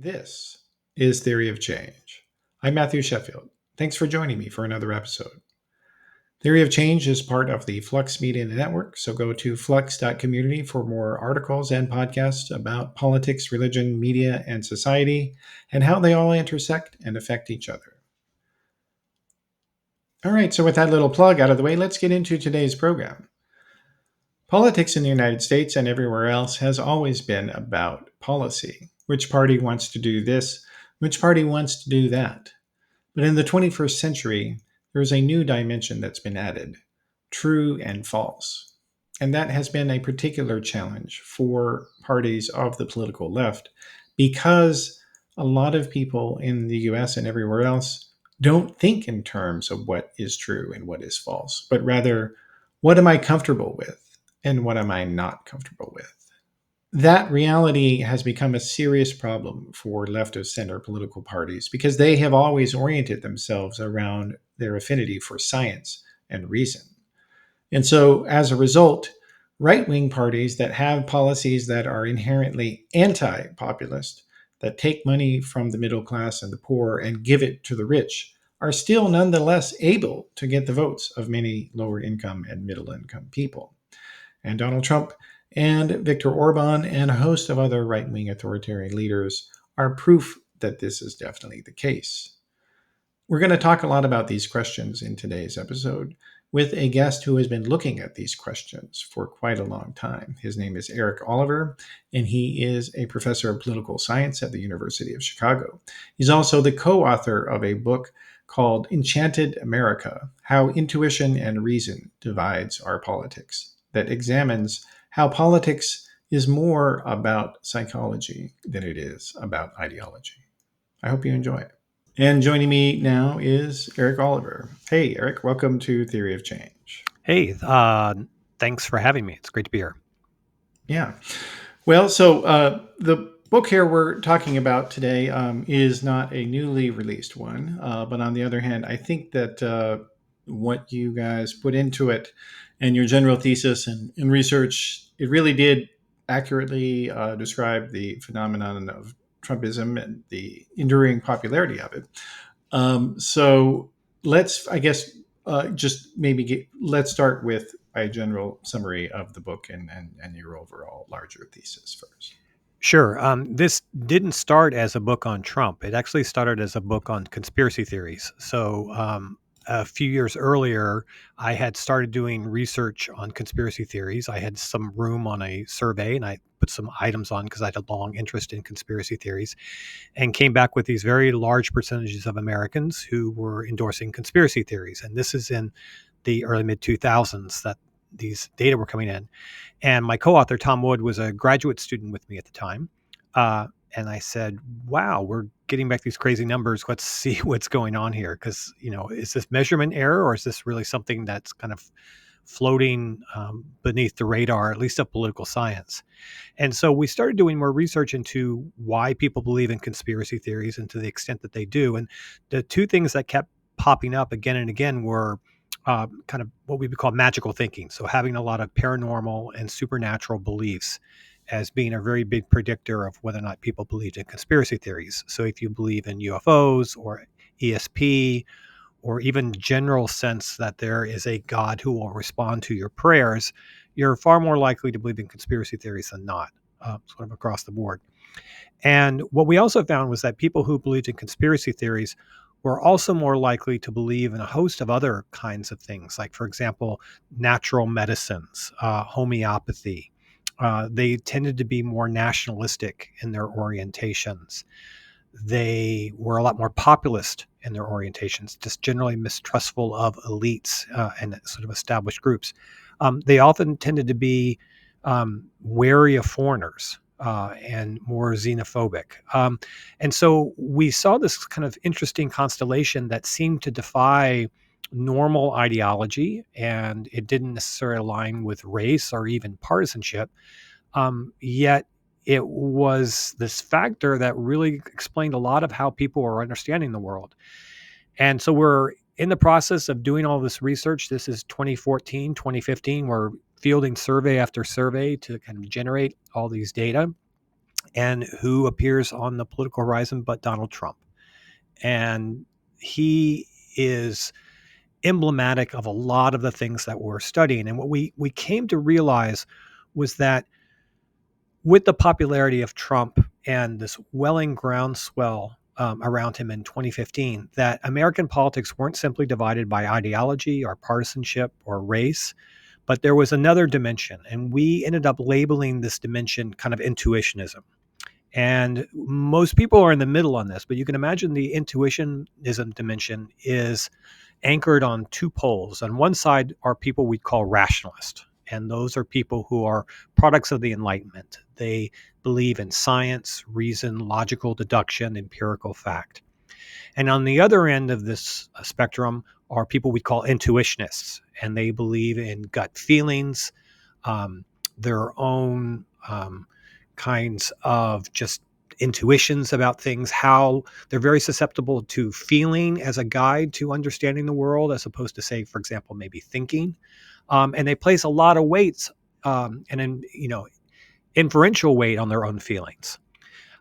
This is Theory of Change. I'm Matthew Sheffield. Thanks for joining me for another episode. Theory of Change is part of the Flux Media Network, so go to flux.community for more articles and podcasts about politics, religion, media, and society, and how they all intersect and affect each other. All right, so with that little plug out of the way, let's get into today's program. Politics in the United States and everywhere else has always been about policy. Which party wants to do this? Which party wants to do that? But in the 21st century, there is a new dimension that's been added, true and false. And that has been a particular challenge for parties of the political left because a lot of people in the US and everywhere else don't think in terms of what is true and what is false, but rather, what am I comfortable with and what am I not comfortable with? That reality has become a serious problem for left of center political parties because they have always oriented themselves around their affinity for science and reason. And so, as a result, right wing parties that have policies that are inherently anti populist, that take money from the middle class and the poor and give it to the rich, are still nonetheless able to get the votes of many lower income and middle income people. And Donald Trump and Viktor Orbán and a host of other right-wing authoritarian leaders are proof that this is definitely the case. We're going to talk a lot about these questions in today's episode with a guest who has been looking at these questions for quite a long time. His name is Eric Oliver, and he is a professor of political science at the University of Chicago. He's also the co-author of a book called Enchanted America: How Intuition and Reason Divides Our Politics, that examines how politics is more about psychology than it is about ideology. I hope you enjoy it. And joining me now is Eric Oliver. Hey, Eric, welcome to Theory of Change. Hey, thanks for having me. It's great to be here. Yeah. Well, so the book here we're talking about today is not a newly released one. But on the other hand, I think that what you guys put into it and your general thesis and research, it really did accurately describe the phenomenon of Trumpism and the enduring popularity of it. So let's, I guess, just maybe let's start with a general summary of the book and your overall larger thesis first. Sure. This didn't start as a book on Trump. It actually started as a book on conspiracy theories. So a few years earlier, I had started doing research on conspiracy theories. I had some room on a survey and I put some items on because I had a long interest in conspiracy theories and came back with these very large percentages of Americans who were endorsing conspiracy theories. And this is in the early mid 2000s that these data were coming in. And my co-author, Tom Wood, was a graduate student with me at the time. And I said, wow, we're getting back these crazy numbers. Let's see what's going on here. Because, is this measurement error or is this really something that's kind of floating beneath the radar, at least of political science? And so we started doing more research into why people believe in conspiracy theories and to the extent that they do. And the two things that kept popping up again and again were kind of what we would call magical thinking. So having a lot of paranormal and supernatural beliefs as being a very big predictor of whether or not people believed in conspiracy theories. So if you believe in UFOs or ESP, or even general sense that there is a God who will respond to your prayers, you're far more likely to believe in conspiracy theories than not, sort of across the board. And what we also found was that people who believed in conspiracy theories were also more likely to believe in a host of other kinds of things, like, for example, natural medicines, homeopathy. They tended to be more nationalistic in their orientations. They were a lot more populist in their orientations, just generally mistrustful of elites and sort of established groups. They often tended to be wary of foreigners and more xenophobic. And so we saw this kind of interesting constellation that seemed to defy normal ideology, and it didn't necessarily align with race or even partisanship. Yet it was this factor that really explained a lot of how people are understanding the world. And so we're in the process of doing all this research. This is 2014, 2015. We're fielding survey after survey to kind of generate all these data. And who appears on the political horizon but Donald Trump? And he is emblematic of a lot of the things that we're studying. And what we came to realize was that with the popularity of Trump and this welling groundswell around him in 2015, that American politics weren't simply divided by ideology or partisanship or race, but there was another dimension. And we ended up labeling this dimension kind of intuitionism. And most people are in the middle on this, but you can imagine the intuitionism dimension is anchored on two poles. On one side are people we'd call rationalists, and those are people who are products of the Enlightenment. They believe in science, reason, logical deduction, empirical fact. And on the other end of this spectrum are people we call intuitionists, and they believe in gut feelings, um, their own kinds of just intuitions about things, how they're very susceptible to feeling as a guide to understanding the world, as opposed to, say, for example, maybe thinking. And they place a lot of weights and, inferential weight on their own feelings.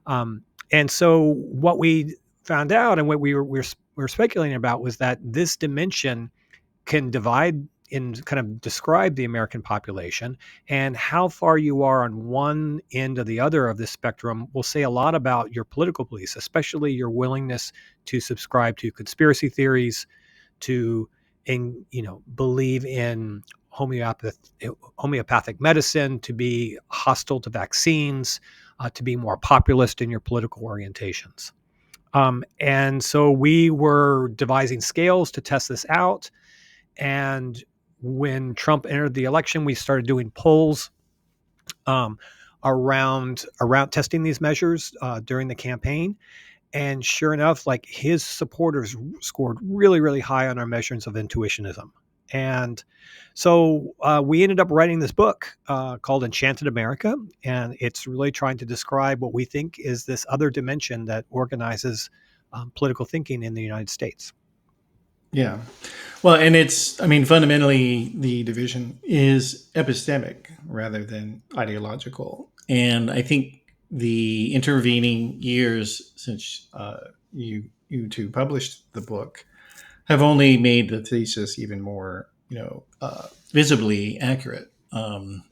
And so what we found out and what we were speculating about was that this dimension can divide and kind of describe the American population, and how far you are on one end or the other of this spectrum will say a lot about your political beliefs, especially your willingness to subscribe to conspiracy theories, to believe in homeopathic medicine, to be hostile to vaccines, to be more populist in your political orientations. And so we were devising scales to test this out. And when Trump entered the election, we started doing polls um, around testing these measures during the campaign. And sure enough, like, his supporters scored really, really high on our measurements of intuitionism. And so we ended up writing this book called Enchanted America. And it's really trying to describe what we think is this other dimension that organizes political thinking in the United States. Yeah. Well, and I mean, fundamentally, the division is epistemic rather than ideological. And I think the intervening years since you two published the book have only made the thesis even more, visibly accurate.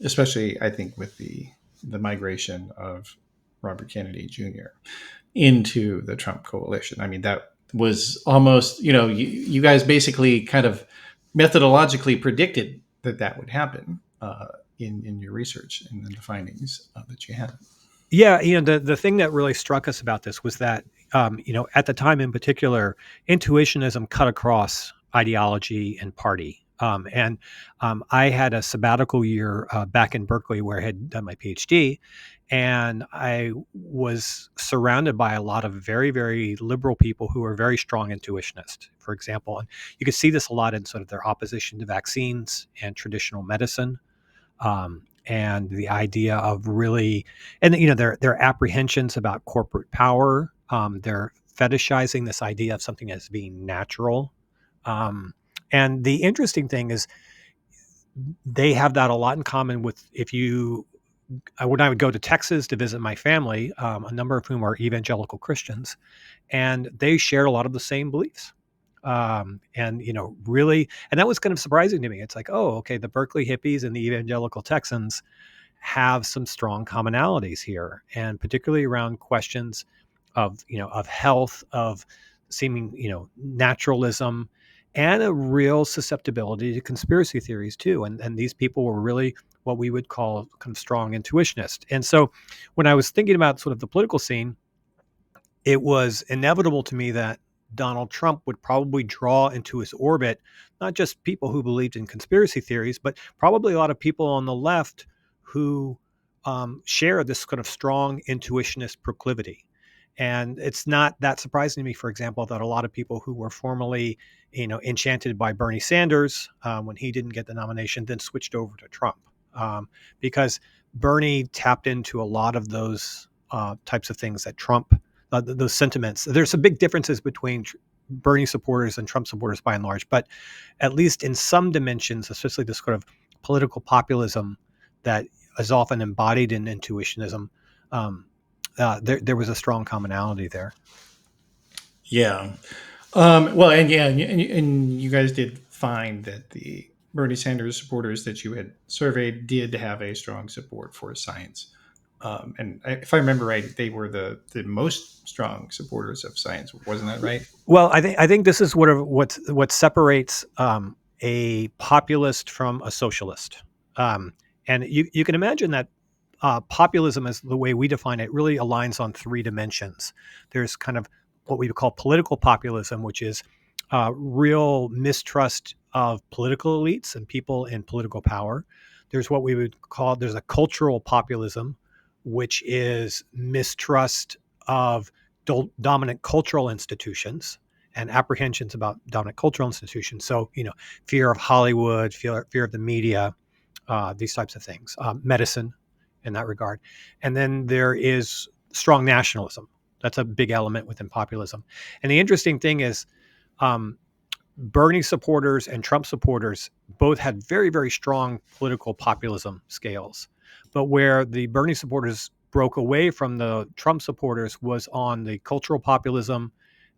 Especially, I think, with the migration of Robert Kennedy Jr. into the Trump coalition. I mean, that was almost, you guys basically kind of methodologically predicted that would happen in your research and in the findings that you had. Yeah, the thing that really struck us about this was that at the time in particular, intuitionism cut across ideology and party. And I had a sabbatical year back in Berkeley where I had done my PhD, and I was surrounded by a lot of very, very liberal people who were very strong intuitionists, for example. And you could see this a lot in sort of their opposition to vaccines and traditional medicine, and the idea of really, and their apprehensions about corporate power. They're fetishizing this idea of something as being natural. Um, and the interesting thing is they have that a lot in common with, if you when I would go to Texas to visit my family, a number of whom are evangelical Christians, and they shared a lot of the same beliefs. And really, and that was kind of surprising to me. It's like, oh, okay, the Berkeley hippies and the evangelical Texans have some strong commonalities here, and particularly around questions of health, of seeming naturalism, and a real susceptibility to conspiracy theories too. And these people were really what we would call kind of strong intuitionists. And so when I was thinking about sort of the political scene, it was inevitable to me that Donald Trump would probably draw into his orbit not just people who believed in conspiracy theories, but probably a lot of people on the left who share this kind of strong intuitionist proclivity. And it's not that surprising to me, for example, that a lot of people who were formerly, enchanted by Bernie Sanders when he didn't get the nomination, then switched over to Trump, because Bernie tapped into a lot of those types of things that Trump, those sentiments. There's some big differences between Bernie supporters and Trump supporters by and large, but at least in some dimensions, especially this sort of political populism that is often embodied in intuitionism, um, there was a strong commonality there. Yeah. Well, and yeah, and you guys did find that the Bernie Sanders supporters that you had surveyed did have a strong support for science. If I remember right, they were the most strong supporters of science. Wasn't that right? Well, I think this is what separates a populist from a socialist. Um, and you can imagine that populism, as the way we define it, really aligns on three dimensions. There's kind of what we would call political populism, which is real mistrust of political elites and people in political power. There's what we would call there's a cultural populism, which is mistrust of dominant cultural institutions and apprehensions about dominant cultural institutions. So, fear of Hollywood, fear of the media, these types of things, medicine in that regard. And then there is strong nationalism. That's a big element within populism. And the interesting thing is, um, Bernie supporters and Trump supporters both had very, very strong political populism scales. But where the Bernie supporters broke away from the Trump supporters was on the cultural populism,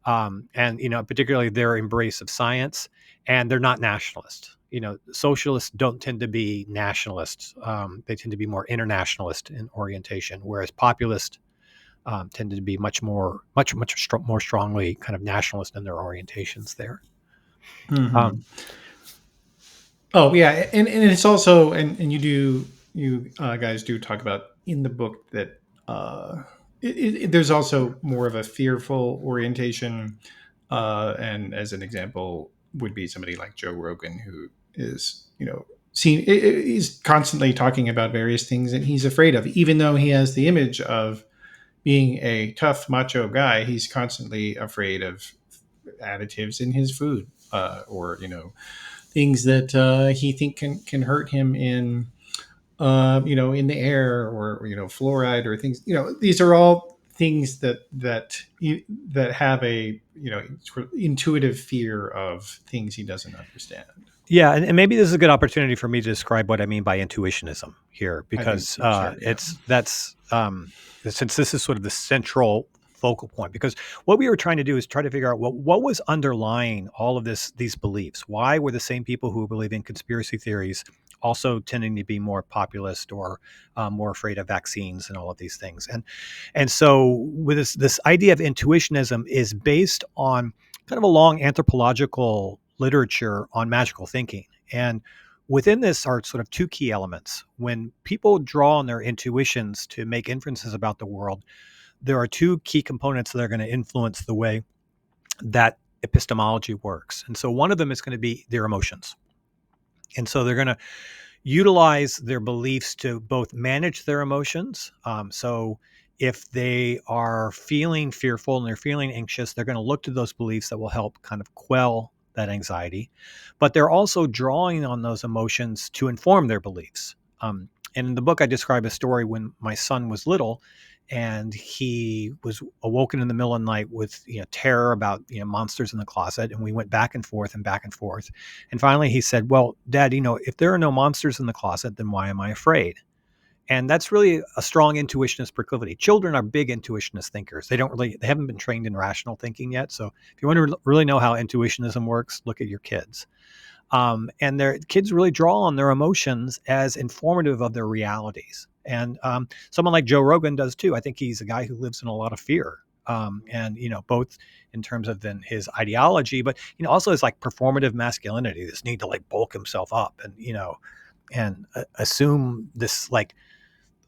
and particularly their embrace of science, and they're not nationalists. Socialists don't tend to be nationalists. They tend to be more internationalist in orientation, whereas populists tended to be more strongly kind of nationalist in their orientations there. Hmm. Um, Oh yeah, and it's also and you guys do talk about in the book that there's also more of a fearful orientation, and as an example would be somebody like Joe Rogan, who is seen he's constantly talking about various things that he's afraid of, even though he has the image of being a tough macho guy. He's constantly afraid of additives in his food, or things that he think can hurt him in in the air, or fluoride, or things. These are all things that have a sort of intuitive fear of things he doesn't understand. Yeah, and maybe this is a good opportunity for me to describe what I mean by intuitionism here, I think because sure, yeah. it's that's since this is sort of the central focal point. Because what we were trying to do is try to figure out what was underlying all of these beliefs. Why were the same people who believe in conspiracy theories also tending to be more populist or more afraid of vaccines and all of these things? And so with this idea of intuitionism is based on kind of a long anthropological literature on magical thinking. And within this are sort of two key elements. When people draw on their intuitions to make inferences about the world, there are two key components that are going to influence the way that epistemology works. And so one of them is going to be their emotions. And so they're going to utilize their beliefs to both manage their emotions. So if they are feeling fearful and they're feeling anxious, they're going to look to those beliefs that will help kind of quell that anxiety. But they're also drawing on those emotions to inform their beliefs. And in the book, I describe a story when my son was little, and he was awoken in the middle of the night with terror about monsters in the closet, and we went back and forth and back and forth, and finally he said, "Well, Dad, if there are no monsters in the closet, then why am I afraid?" And that's really a strong intuitionist proclivity. Children are big intuitionist thinkers. They haven't been trained in rational thinking yet. So if you want to really know how intuitionism works, look at your kids. And their kids really draw on their emotions as informative of their realities. And someone like Joe Rogan does too. I think he's a guy who lives in a lot of fear. And both in terms of then his ideology, but also his like performative masculinity, this need to like bulk himself up and assume this like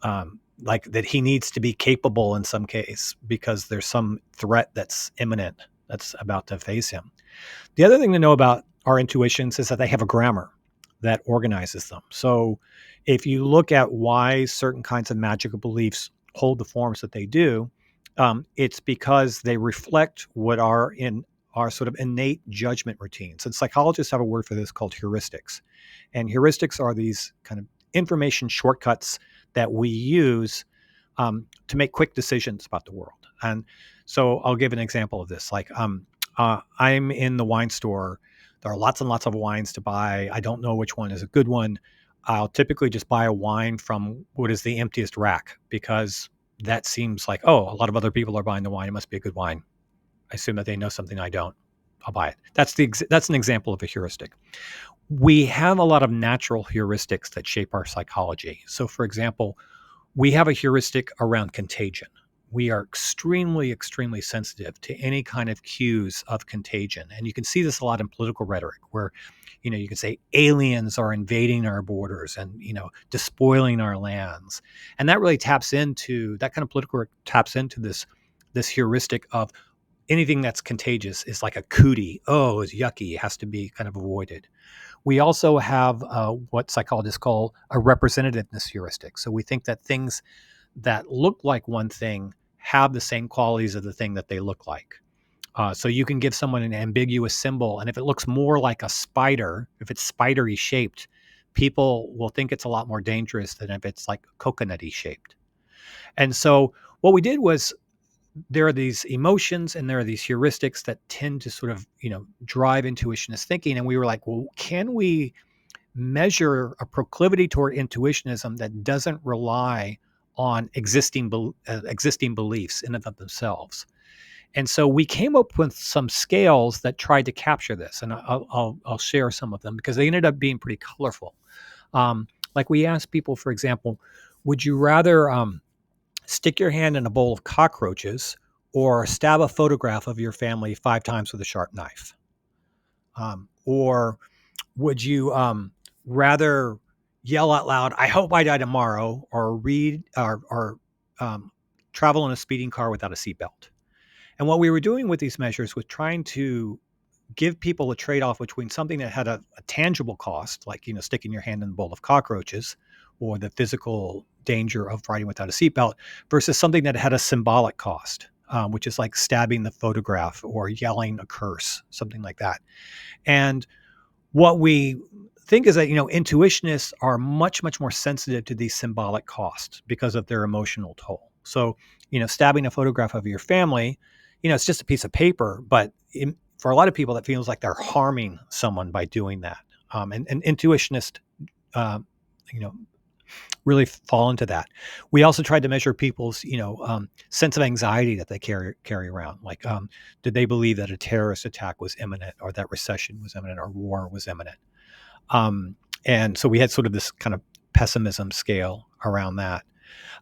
that he needs to be capable in some case because there's some threat that's imminent that's about to face him. The other thing to know about our intuitions is that they have a grammar that organizes them. So if you look at why certain kinds of magical beliefs hold the forms that they do, it's because they reflect what are in our sort of innate judgment routines. And psychologists have a word for this called heuristics. And heuristics are these kind of information shortcuts that we use to make quick decisions about the world. And so I'll give an example of this. Like I'm in the wine store. There are lots and lots of wines to buy. I don't know which one is a good one. I'll typically just buy a wine from what is the emptiest rack because that seems like, oh, a lot of other people are buying the wine. It must be a good wine. I assume that they know something I don't. I'll buy it. That's an example of a heuristic. We have a lot of natural heuristics that shape our psychology. So, for example, we have a heuristic around contagion. We are extremely, extremely sensitive to any kind of cues of contagion. And you can see this a lot in political rhetoric where, you can say aliens are invading our borders and, despoiling our lands. And that really that kind of political taps into this heuristic of anything that's contagious is like a cootie. Oh, it's yucky. It has to be kind of avoided. We also have what psychologists call a representativeness heuristic. So we think that things that look like one thing have the same qualities of the thing that they look like. So you can give someone an ambiguous symbol, and if it looks more like a spider, if it's spidery shaped, people will think it's a lot more dangerous than if it's like coconutty shaped. And so what we did was there are these emotions and there are these heuristics that tend to sort of, drive intuitionist thinking. And we were like, well, can we measure a proclivity toward intuitionism that doesn't rely on existing beliefs in and of themselves? And so we came up with some scales that tried to capture this, and I'll share some of them because they ended up being pretty colorful. Like we asked people, for example, would you rather stick your hand in a bowl of cockroaches or stab a photograph of your family 5 times with a sharp knife? Or would you rather yell out loud, "I hope I die tomorrow," or read or travel in a speeding car without a seatbelt? And what we were doing with these measures was trying to give people a trade-off between something that had a tangible cost, like sticking your hand in a bowl of cockroaches, or the physical danger of riding without a seatbelt, versus something that had a symbolic cost, which is like stabbing the photograph or yelling a curse, something like that. And what we think is that intuitionists are much much more sensitive to these symbolic costs because of their emotional toll. So stabbing a photograph of your family, it's just a piece of paper, but for a lot of people that feels like they're harming someone by doing that. And intuitionists uh, you know really fall into that. We also tried to measure people's sense of anxiety that they carry around, like did they believe that a terrorist attack was imminent, or that recession was imminent, or war was imminent? um, and so we had sort of this kind of pessimism scale around that.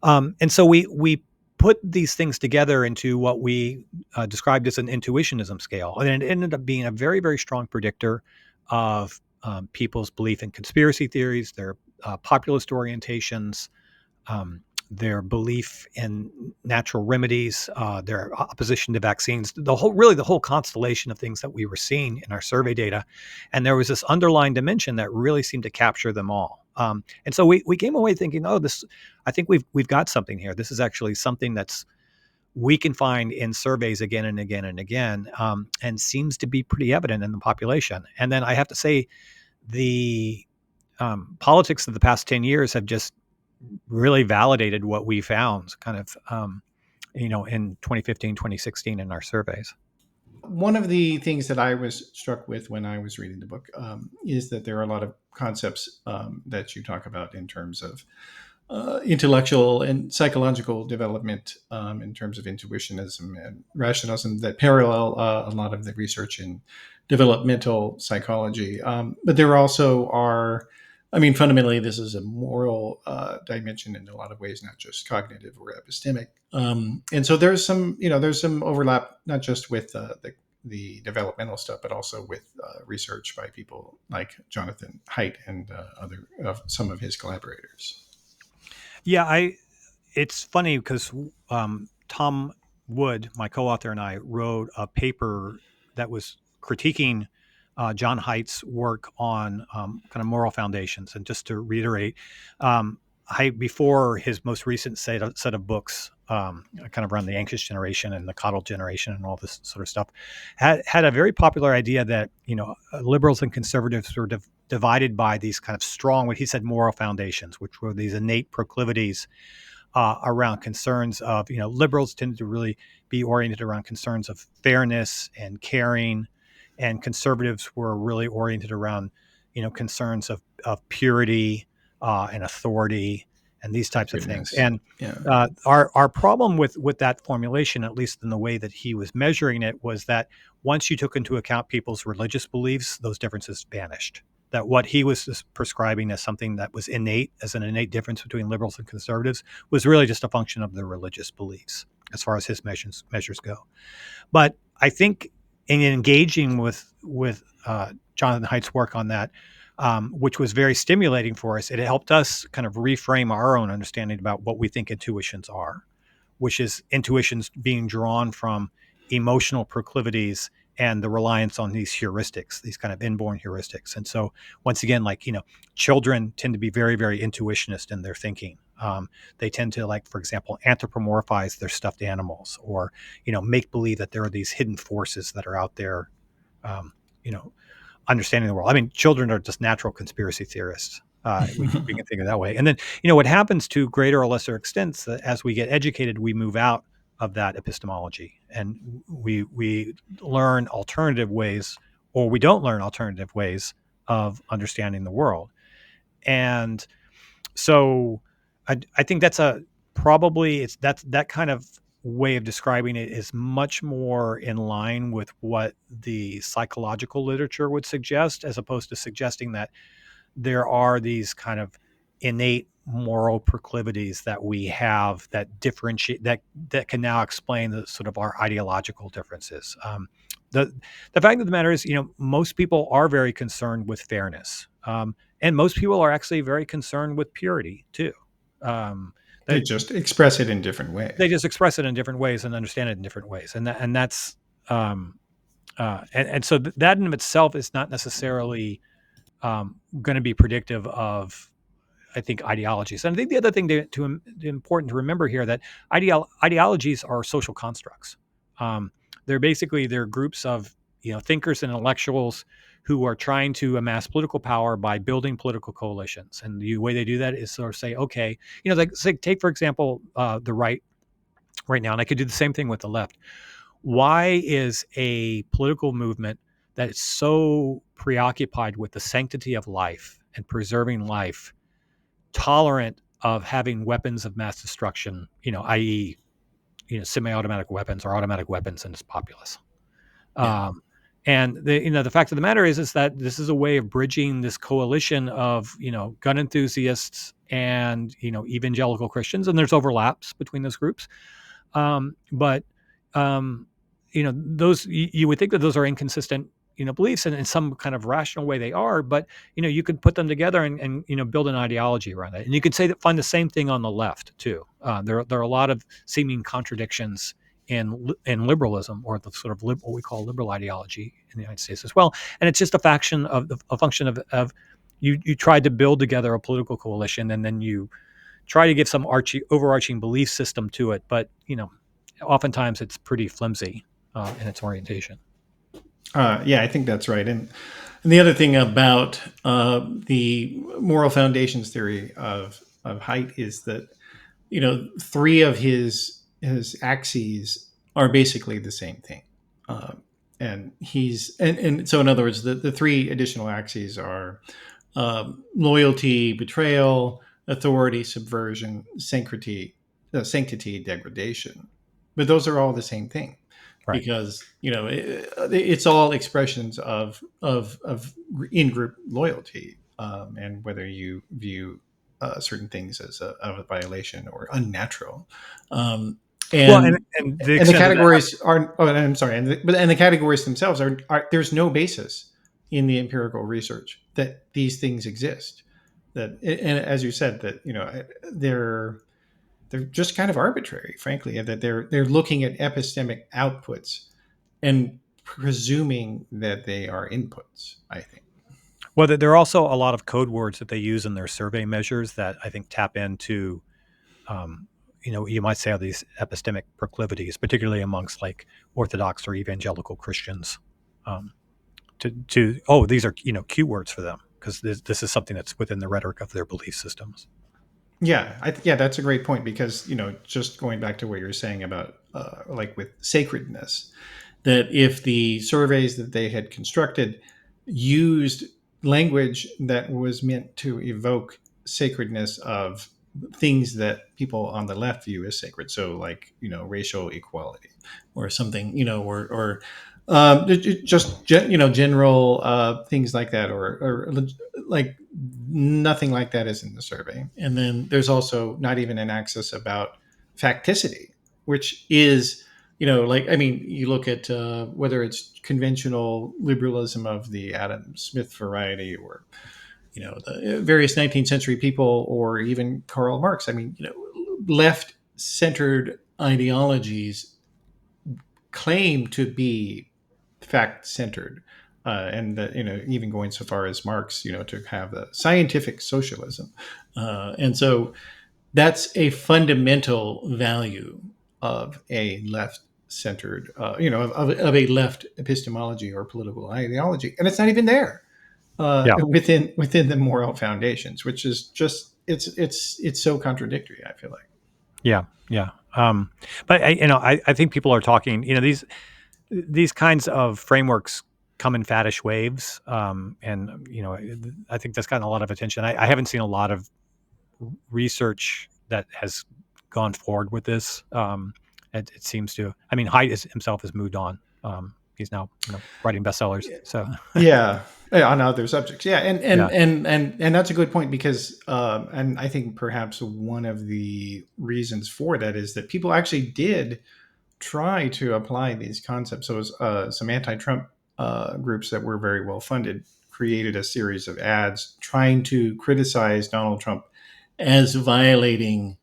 And so we put these things together into what we described as an intuitionism scale, and it ended up being a very very strong predictor of people's belief in conspiracy theories, their populist orientations, um, their belief in natural remedies, their opposition to vaccines, the whole constellation of things that we were seeing in our survey data. And there was this underlying dimension that really seemed to capture them all. And so we came away thinking, oh, I think we've got something here. This is actually something that's we can find in surveys again and again and again, and seems to be pretty evident in the population. And then I have to say, the politics of the past 10 years have just really validated what we found kind of, in 2015, 2016 in our surveys. One of the things that I was struck with when I was reading the book is that there are a lot of concepts that you talk about in terms of intellectual and psychological development, in terms of intuitionism and rationalism, that parallel a lot of the research in developmental psychology. But there also are, I mean, fundamentally, this is a moral dimension in a lot of ways, not just cognitive or epistemic. And so there's some overlap, not just with the developmental stuff, but also with research by people like Jonathan Haidt and some of his collaborators. Yeah, it's funny because Tom Wood, my co-author, and I wrote a paper that was critiquing John Haidt's work on kind of moral foundations. And just to reiterate, Haidt, before his most recent set of books, kind of around the anxious generation and the coddled generation and all this sort of stuff, had a very popular idea that liberals and conservatives were divided by these kind of strong, what he said, moral foundations, which were these innate proclivities around concerns of, liberals tended to really be oriented around concerns of fairness and caring, and conservatives were really oriented around, concerns of purity and authority and these types of things. Goodness. And Yeah. our problem with that formulation, at least in the way that he was measuring it, was that once you took into account people's religious beliefs, those differences vanished. That what he was prescribing as something that was innate, as an innate difference between liberals and conservatives, was really just a function of their religious beliefs, as far as his measures go. But I think in engaging with Jonathan Haidt's work on that, which was very stimulating for us, it helped us kind of reframe our own understanding about what we think intuitions are, which is intuitions being drawn from emotional proclivities and the reliance on these heuristics, these kind of inborn heuristics. And so, once again, like, children tend to be very, very intuitionist in their thinking. They tend to, like, for example, anthropomorphize their stuffed animals, or, make believe that there are these hidden forces that are out there, um, you know, understanding the world. I mean, children are just natural conspiracy theorists. We can think of it that way. And then, what happens to greater or lesser extents, as we get educated, we move out of that epistemology, and we learn alternative ways, or we don't learn alternative ways of understanding the world. And so, I think that's a probably it's that's that kind of way of describing it is much more in line with what the psychological literature would suggest, as opposed to suggesting that there are these kind of innate moral proclivities that we have that differentiate, that can now explain the sort of our ideological differences. The the fact of the matter is, most people are very concerned with fairness, and most people are actually very concerned with purity too. Um, They they, just express it in different they ways. just express it in different ways and understand it in different ways, and that's um, and so that in of itself is not necessarily going to be predictive of, I think, ideologies. And I think the other thing important to remember here, that ideologies are social constructs. Um, they're groups of thinkers and intellectuals who are trying to amass political power by building political coalitions. And the way they do that is sort of say, okay, like, say, take for example the right now, and I could do the same thing with the left. Why is a political movement that is so preoccupied with the sanctity of life and preserving life tolerant of having weapons of mass destruction, i.e., semi-automatic weapons or automatic weapons in its populace? Yeah. Um, and the fact of the matter is that this is a way of bridging this coalition of gun enthusiasts and evangelical Christians, and there's overlaps between those groups. But those, you would think that those are inconsistent, beliefs, and in some kind of rational way they are. But you could put them together and build an ideology around it. And you could find the same thing on the left too. There are a lot of seeming contradictions in liberalism, or the sort of what we call liberal ideology in the United States as well. And it's just a function of you tried to build together a political coalition, and then you try to give some overarching belief system to it, but oftentimes it's pretty flimsy in its orientation. Yeah, I think that's right. And the other thing about the moral foundations theory of Haidt is that three of his axes are basically the same thing, uh, and so in other words, the three additional axes are loyalty, betrayal, authority, subversion, sanctity, degradation. But those are all the same thing, Right. because it's all expressions of in group loyalty, and whether you view certain things as a violation or unnatural. Um, Well, and, and and the and the extent of that. categories are. Oh, I'm sorry, and the categories themselves are. There's no basis in the empirical research that these things exist. That, and as you said, that they're they're just kind of arbitrary, frankly, and that they're looking at epistemic outputs and presuming that they are inputs, I think. Well, there are also a lot of code words that they use in their survey measures that I think tap into, you might say, these epistemic proclivities, particularly amongst, like, Orthodox or evangelical Christians. Um, these are cue words for them, because this is something that's within the rhetoric of their belief systems. Yeah, yeah, that's a great point, because just going back to what you were saying about like with sacredness, that if the surveys that they had constructed used language that was meant to evoke sacredness of things that people on the left view as sacred. So, like, racial equality, or something, or just general things like that, or like nothing like that is in the survey. And then there's also not even an axis about facticity, which is, like, I mean, you look at whether it's conventional liberalism of the Adam Smith variety, or the various 19th century people, or even Karl Marx. I mean, left centered ideologies claim to be fact centered. And even going so far as Marx, to have the scientific socialism, and so that's a fundamental value of a left centered, of a left epistemology or political ideology, and it's not even there Yeah. within the moral foundations, which is just it's so contradictory. I feel like. Yeah. Yeah. But I think people are talking. These kinds of frameworks come in faddish waves, and I think that's gotten a lot of attention. I haven't seen a lot of research that has gone forward with this. It seems to. I mean, Haidt himself has moved on. He's now writing bestsellers. So Yeah, on other subjects. Yeah, and yeah, that's a good point, because and I think perhaps one of the reasons for that is that people actually did try to apply these concepts. So, some anti-Trump groups that were very well funded created a series of ads trying to criticize Donald Trump as violating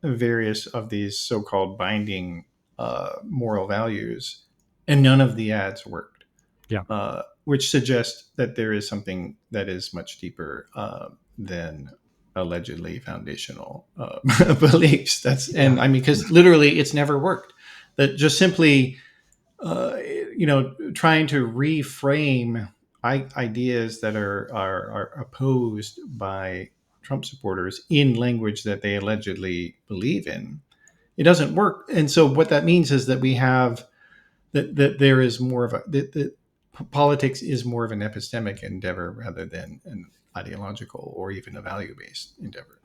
various of these so-called binding moral values, and none of the ads worked, yeah, which suggests that there is something that is much deeper than allegedly foundational beliefs. yeah, And I mean, because literally it's never worked. That just simply, trying to reframe ideas that are opposed by Trump supporters in language that they allegedly believe in, it doesn't work. And so what that means is that we have that there is more of a that politics is more of an epistemic endeavor rather than an ideological or even a value based endeavor.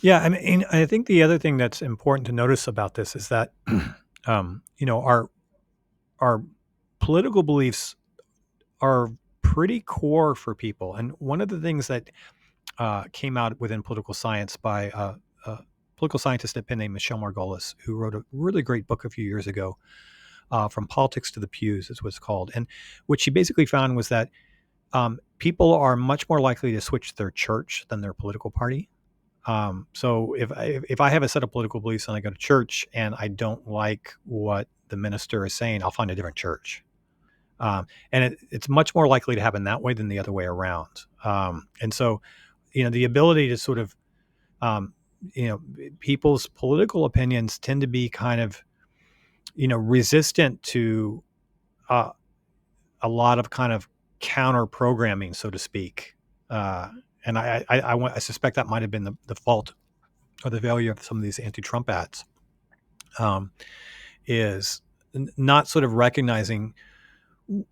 yeah. I mean, I think the other thing that's important to notice about this is that our political beliefs are pretty core for people, and one of the things that came out within political science by a political scientist at Penn named Michelle Margolis, who wrote a really great book a few years ago, From Politics to the Pews, is what it's called. And what she basically found was that people are much more likely to switch their church than their political party. So if I have a set of political beliefs and I go to church and I don't like what the minister is saying, I'll find a different church. And it's much more likely to happen that way than the other way around. And so, the ability to sort of, um, people's political opinions tend to be kind of, resistant to uh, a lot of kind of counter programming, so to speak. And I suspect that might have been the fault or the failure of some of these anti-Trump ads, um, is not sort of recognizing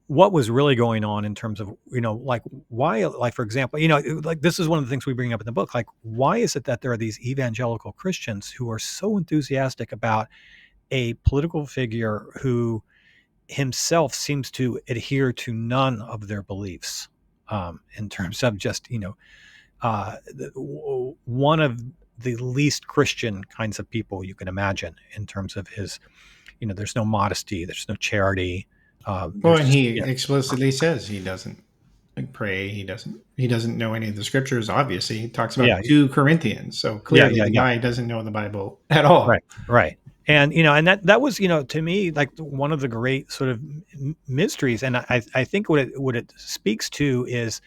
what was really going on in terms of, like, why, like, for example, like, this is one of the things we bring up in the book, like, why is it that there are these evangelical Christians who are so enthusiastic about a political figure who himself seems to adhere to none of their beliefs, in terms of just, one of the least Christian kinds of people you can imagine, in terms of his, there's no modesty, there's no charity, Well, there's and just, he explicitly says he doesn't pray. He doesn't know any of the scriptures. Obviously, he talks about yeah, 2 Corinthians. So yeah, clearly, yeah, the yeah. guy doesn't know the Bible at Right, all. right. And and that was, to me, like, one of the great sort of mysteries. And I think what it speaks to is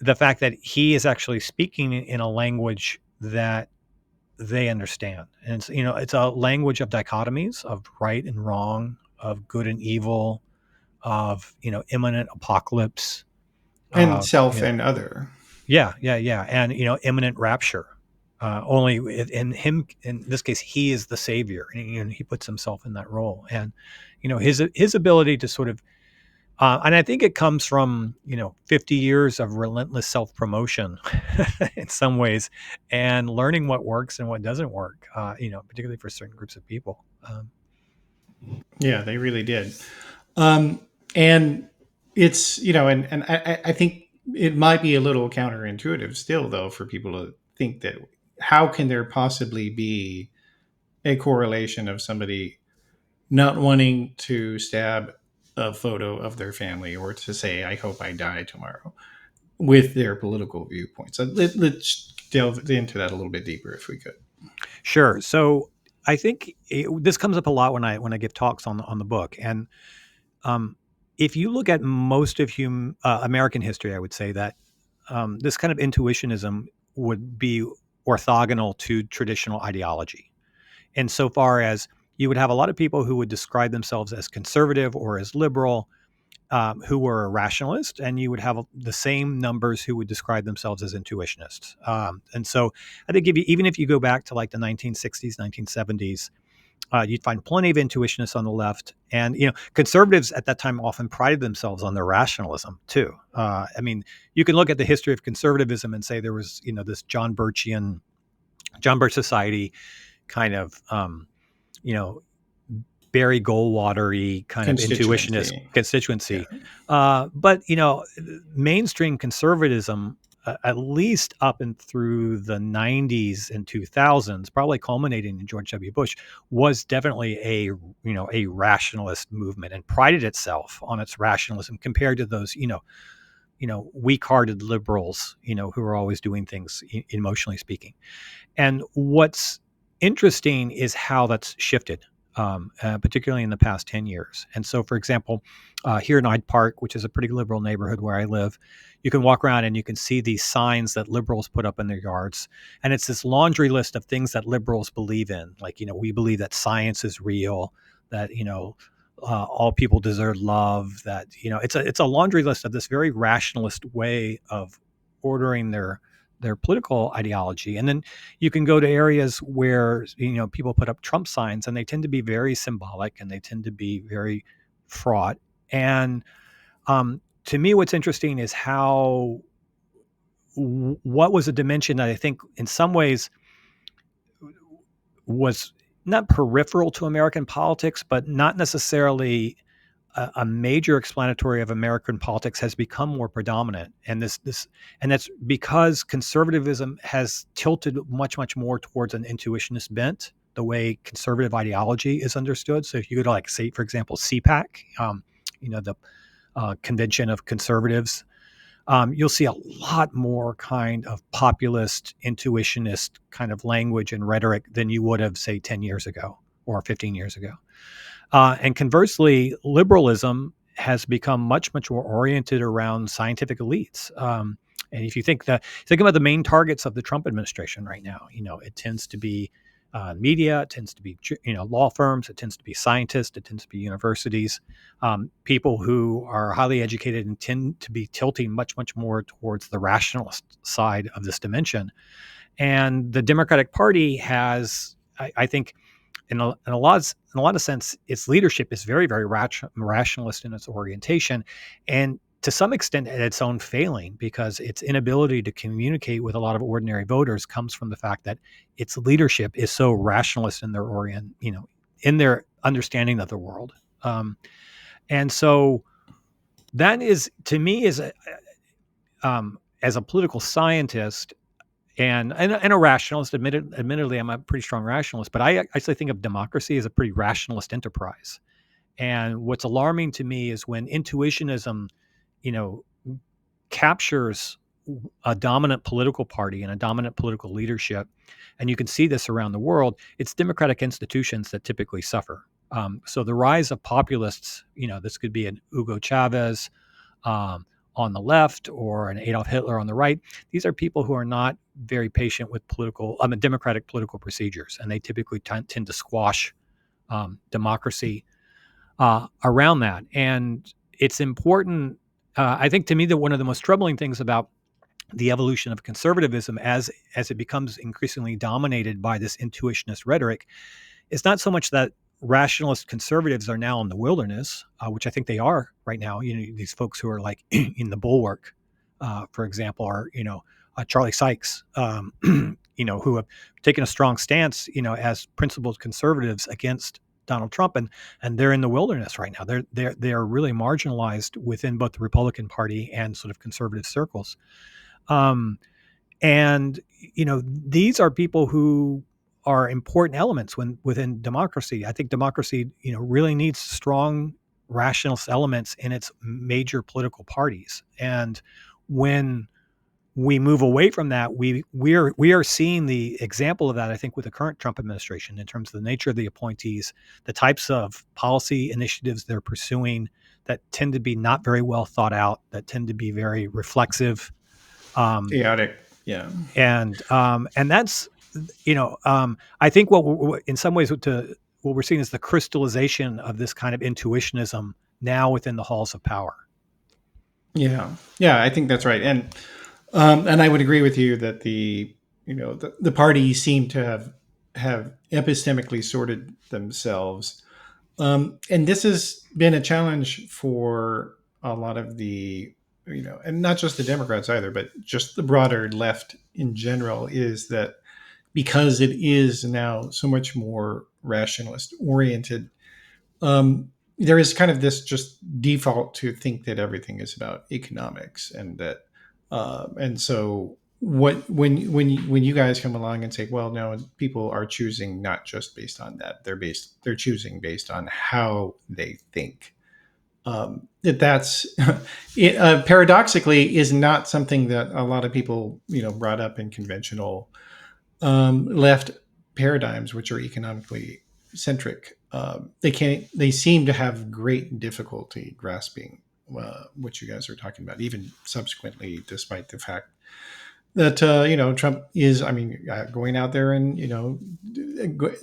the fact that he is actually speaking in a language that they understand. And it's a language of dichotomies, of right and wrong, of good and evil, of imminent apocalypse, And of self and other. yeah, yeah, yeah, and imminent rapture. Only in him, in this case, he is the savior, and he puts himself in that role. And his ability to sort of And I think it comes from 50 years of relentless self promotion, in some ways, and learning what works and what doesn't work. Particularly for certain groups of people. Yeah, they really did. And it's, and I think it might be a little counterintuitive still, though, for people to think that how can there possibly be a correlation of somebody not wanting to stab a photo of their family or to say, I hope I die tomorrow, with their political viewpoints. So let's delve into that a little bit deeper if we could. Sure. So I think this comes up a lot when I give talks on the book, and um, if you look at most of American history, I would say that this kind of intuitionism would be orthogonal to traditional ideology, insofar as you would have a lot of people who would describe themselves as conservative or as liberal, who were a rationalist, and you would have the same numbers who would describe themselves as intuitionists. And so I think even if you go back to like the 1960s, 1970s, you'd find plenty of intuitionists on the left, and conservatives at that time often prided themselves on their rationalism too. I mean, you can look at the history of conservatism and say there was this John Birch Society kind of you know Barry Goldwater-y kind of intuitionist Constituency. Yeah. constituency. But mainstream conservatism, at least up and through the 90s and 2000s, probably culminating in George W. Bush, was definitely a rationalist movement and prided itself on its rationalism compared to those weak-hearted liberals who are always doing things emotionally speaking. And what's interesting is how that's shifted, particularly in the past 10 years. And so, for example, here in Hyde Park, which is a pretty liberal neighborhood where I live, you can walk around and you can see these signs that liberals put up in their yards. And it's this laundry list of things that liberals believe in. Like, we believe that science is real, that, all people deserve love, that, it's a laundry list of this very rationalist way of ordering their political ideology. And then you can go to areas where people put up Trump signs, and they tend to be very symbolic and they tend to be very fraught. And to me, what's interesting is how what was a dimension that I think in some ways was not peripheral to American politics, but not necessarily a major explanatory of American politics, has become more predominant, and and that's because conservatism has tilted much more towards an intuitionist bent, the way conservative ideology is understood. So if you go to, like, say, for example, CPAC, the convention of conservatives, you'll see a lot more kind of populist, intuitionist kind of language and rhetoric than you would have, say, 10 years ago or 15 years ago. And conversely, liberalism has become much more oriented around scientific elites. And if you think about the main targets of the Trump administration right now, it tends to be media, it tends to be law firms, it tends to be scientists, it tends to be universities, people who are highly educated and tend to be tilting much more towards the rationalist side of this dimension. And the Democratic Party has, I think, in a lot of sense, its leadership is very rationalist in its orientation, and to some extent at its own failing, because its inability to communicate with a lot of ordinary voters comes from the fact that its leadership is so rationalist in in their understanding of the world. And so that is, to me, as a political scientist and a rationalist. Admittedly, I'm a pretty strong rationalist, but I actually think of democracy as a pretty rationalist enterprise. And what's alarming to me is when intuitionism, you know, captures a dominant political party and a dominant political leadership, and you can see this around the world. It's democratic institutions that typically suffer. So the rise of populists, this could be an Hugo Chavez, um, on the left, or an Adolf Hitler on the right. These are people who are not very patient with democratic political procedures, and they typically tend to squash democracy around that. And it's important, I think, to me, that one of the most troubling things about the evolution of conservatism, as it becomes increasingly dominated by this intuitionist rhetoric, is not so much that rationalist conservatives are now in the wilderness, which I think they are right now. These folks who are like in the bulwark, for example, are Charlie Sykes, who have taken a strong stance, as principled conservatives against Donald Trump, and they're in the wilderness right now. They are really marginalized within both the Republican Party and sort of conservative circles. Um, and these are people who are important elements within democracy. I think democracy, really needs strong rationalist elements in its major political parties. And when we move away from that, we are seeing the example of that, I think, with the current Trump administration in terms of the nature of the appointees, the types of policy initiatives they're pursuing that tend to be not very well thought out, that tend to be very reflexive. Um, Chaotic. Yeah. and that's I think in some ways what we're seeing is the crystallization of this kind of intuitionism now within the halls of power. Yeah. Yeah. I think that's right. And I would agree with you that the party seem to have epistemically sorted themselves. And this has been a challenge for a lot of and not just the Democrats either, but just the broader left in general, is that because it is now so much more rationalist oriented, there is kind of this just default to think that everything is about economics, and so when you guys come along and say, well, no, people are choosing not just based on that, they're choosing based on how they think. That's it, paradoxically is not something that a lot of people brought up in conventional left paradigms, which are economically centric. They seem to have great difficulty grasping what you guys are talking about, even subsequently, despite the fact that Trump is, I mean, going out there and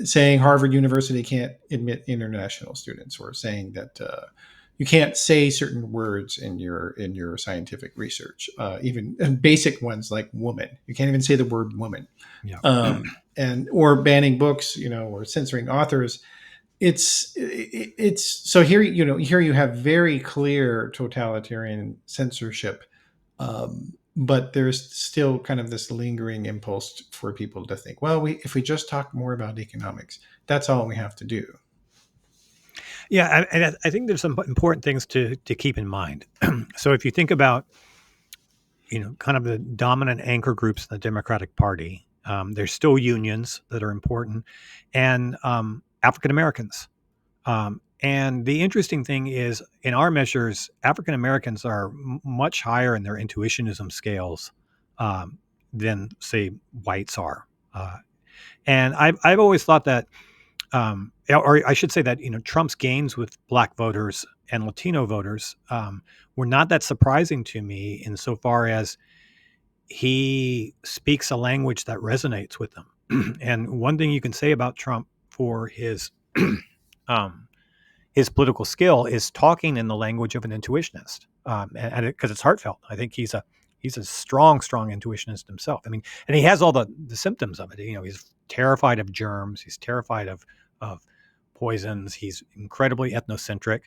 saying Harvard University can't admit international students, or saying that you can't say certain words in your scientific research, even basic ones like woman. You can't even say the word woman, Yeah. and or banning books, or censoring authors. It's so here you have very clear totalitarian censorship, but there's still kind of this lingering impulse for people to think, well, if we just talk more about economics, that's all we have to do. Yeah, and I think there's some important things to keep in mind. So if you think about, kind of the dominant anchor groups in the Democratic Party, there's still unions that are important, and African Americans. And the interesting thing is, in our measures, African Americans are much higher in their intuitionism scales than, say, whites are. And I've always thought that, or I should say that, Trump's gains with Black voters and Latino voters were not that surprising to me, insofar as he speaks a language that resonates with them. And one thing you can say about Trump for um, his political skill is talking in the language of an intuitionist, and because it's heartfelt. I think he's a strong, strong intuitionist himself. I mean, and he has all the symptoms of it. He's terrified of germs. He's terrified of poisons. He's incredibly ethnocentric,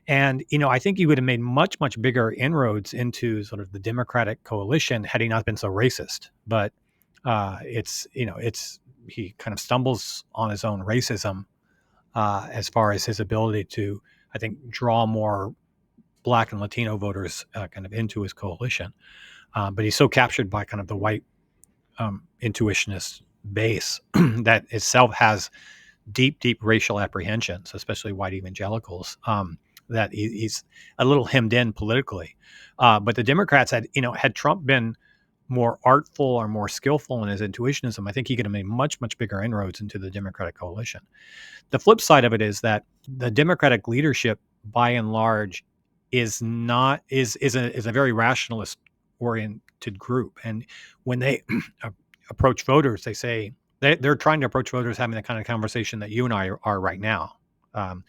and I think he would have made much, much bigger inroads into sort of the Democratic coalition had he not been so racist. But it's he kind of stumbles on his own racism as far as his ability to, I think, draw more Black and Latino voters kind of into his coalition. But he's so captured by kind of the white intuitionist base that itself has deep, deep racial apprehensions, especially white evangelicals, that he's a little hemmed in politically. But the Democrats had Trump been more artful or more skillful in his intuitionism, I think he could have made much, much bigger inroads into the Democratic coalition. The flip side of it is that the Democratic leadership, by and large, is a very rationalist oriented group, and when they approach voters, they say they're trying to approach voters having the kind of conversation that you and I are right now. Um,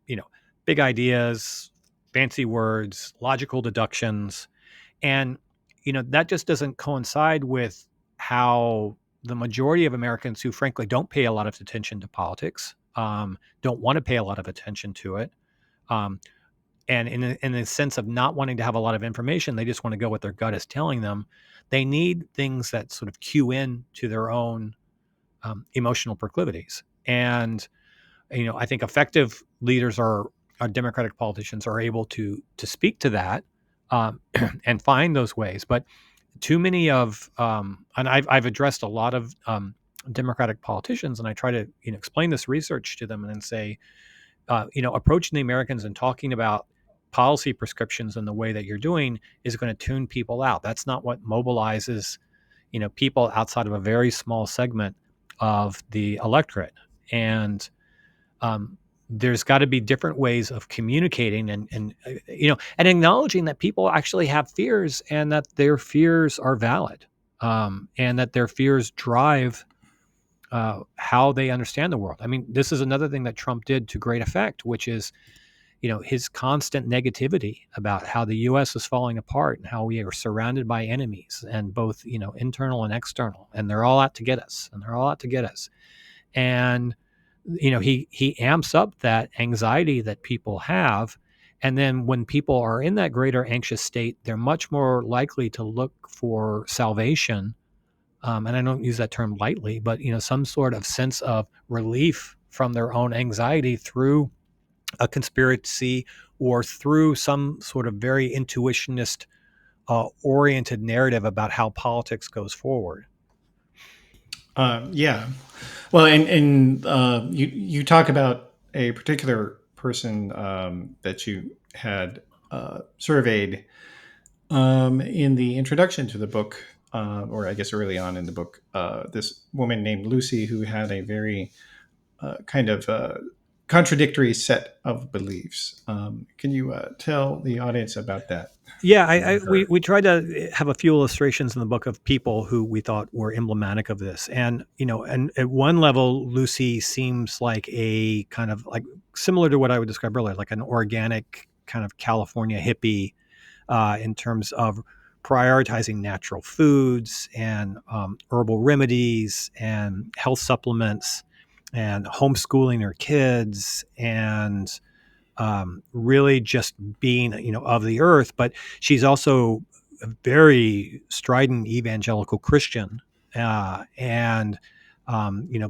you know, Big ideas, fancy words, logical deductions, and that just doesn't coincide with how the majority of Americans, who frankly don't pay a lot of attention to politics, don't want to pay a lot of attention to it. Um, and in a sense of not wanting to have a lot of information, they just want to go what their gut is telling them. They need things that sort of cue in to their own emotional proclivities. And I think effective leaders are Democratic politicians are able to speak to that, and find those ways. But too many of and I've addressed a lot of Democratic politicians, and I try to explain this research to them and then say, approaching the Americans and talking about policy prescriptions in the way that you're doing is going to tune people out. That's not what mobilizes people outside of a very small segment of the electorate. And there's got to be different ways of communicating and acknowledging that people actually have fears and that their fears are valid, and that their fears drive how they understand the world. I mean, this is another thing that Trump did to great effect, which is his constant negativity about how the U.S. is falling apart and how we are surrounded by enemies, and both internal and external, and they're all out to get us, and he amps up that anxiety that people have. And then when people are in that greater anxious state, they're much more likely to look for salvation. And I don't use that term lightly, but some sort of sense of relief from their own anxiety through a conspiracy or through some sort of very intuitionist oriented narrative about how politics goes forward. Yeah. Well, and you talk about a particular person that you had surveyed in the introduction to the book, or I guess early on in the book. This woman named Lucy, who had a very kind of contradictory set of beliefs. Can you tell the audience about that? Yeah, Her. we tried to have a few illustrations in the book of people who we thought were emblematic of this, and and at one level, Lucy seems like a kind of like similar to what I would describe earlier, like an organic kind of California hippie, in terms of prioritizing natural foods and herbal remedies and health supplements and homeschooling her kids and really just being of the earth. But she's also a very strident evangelical Christian, and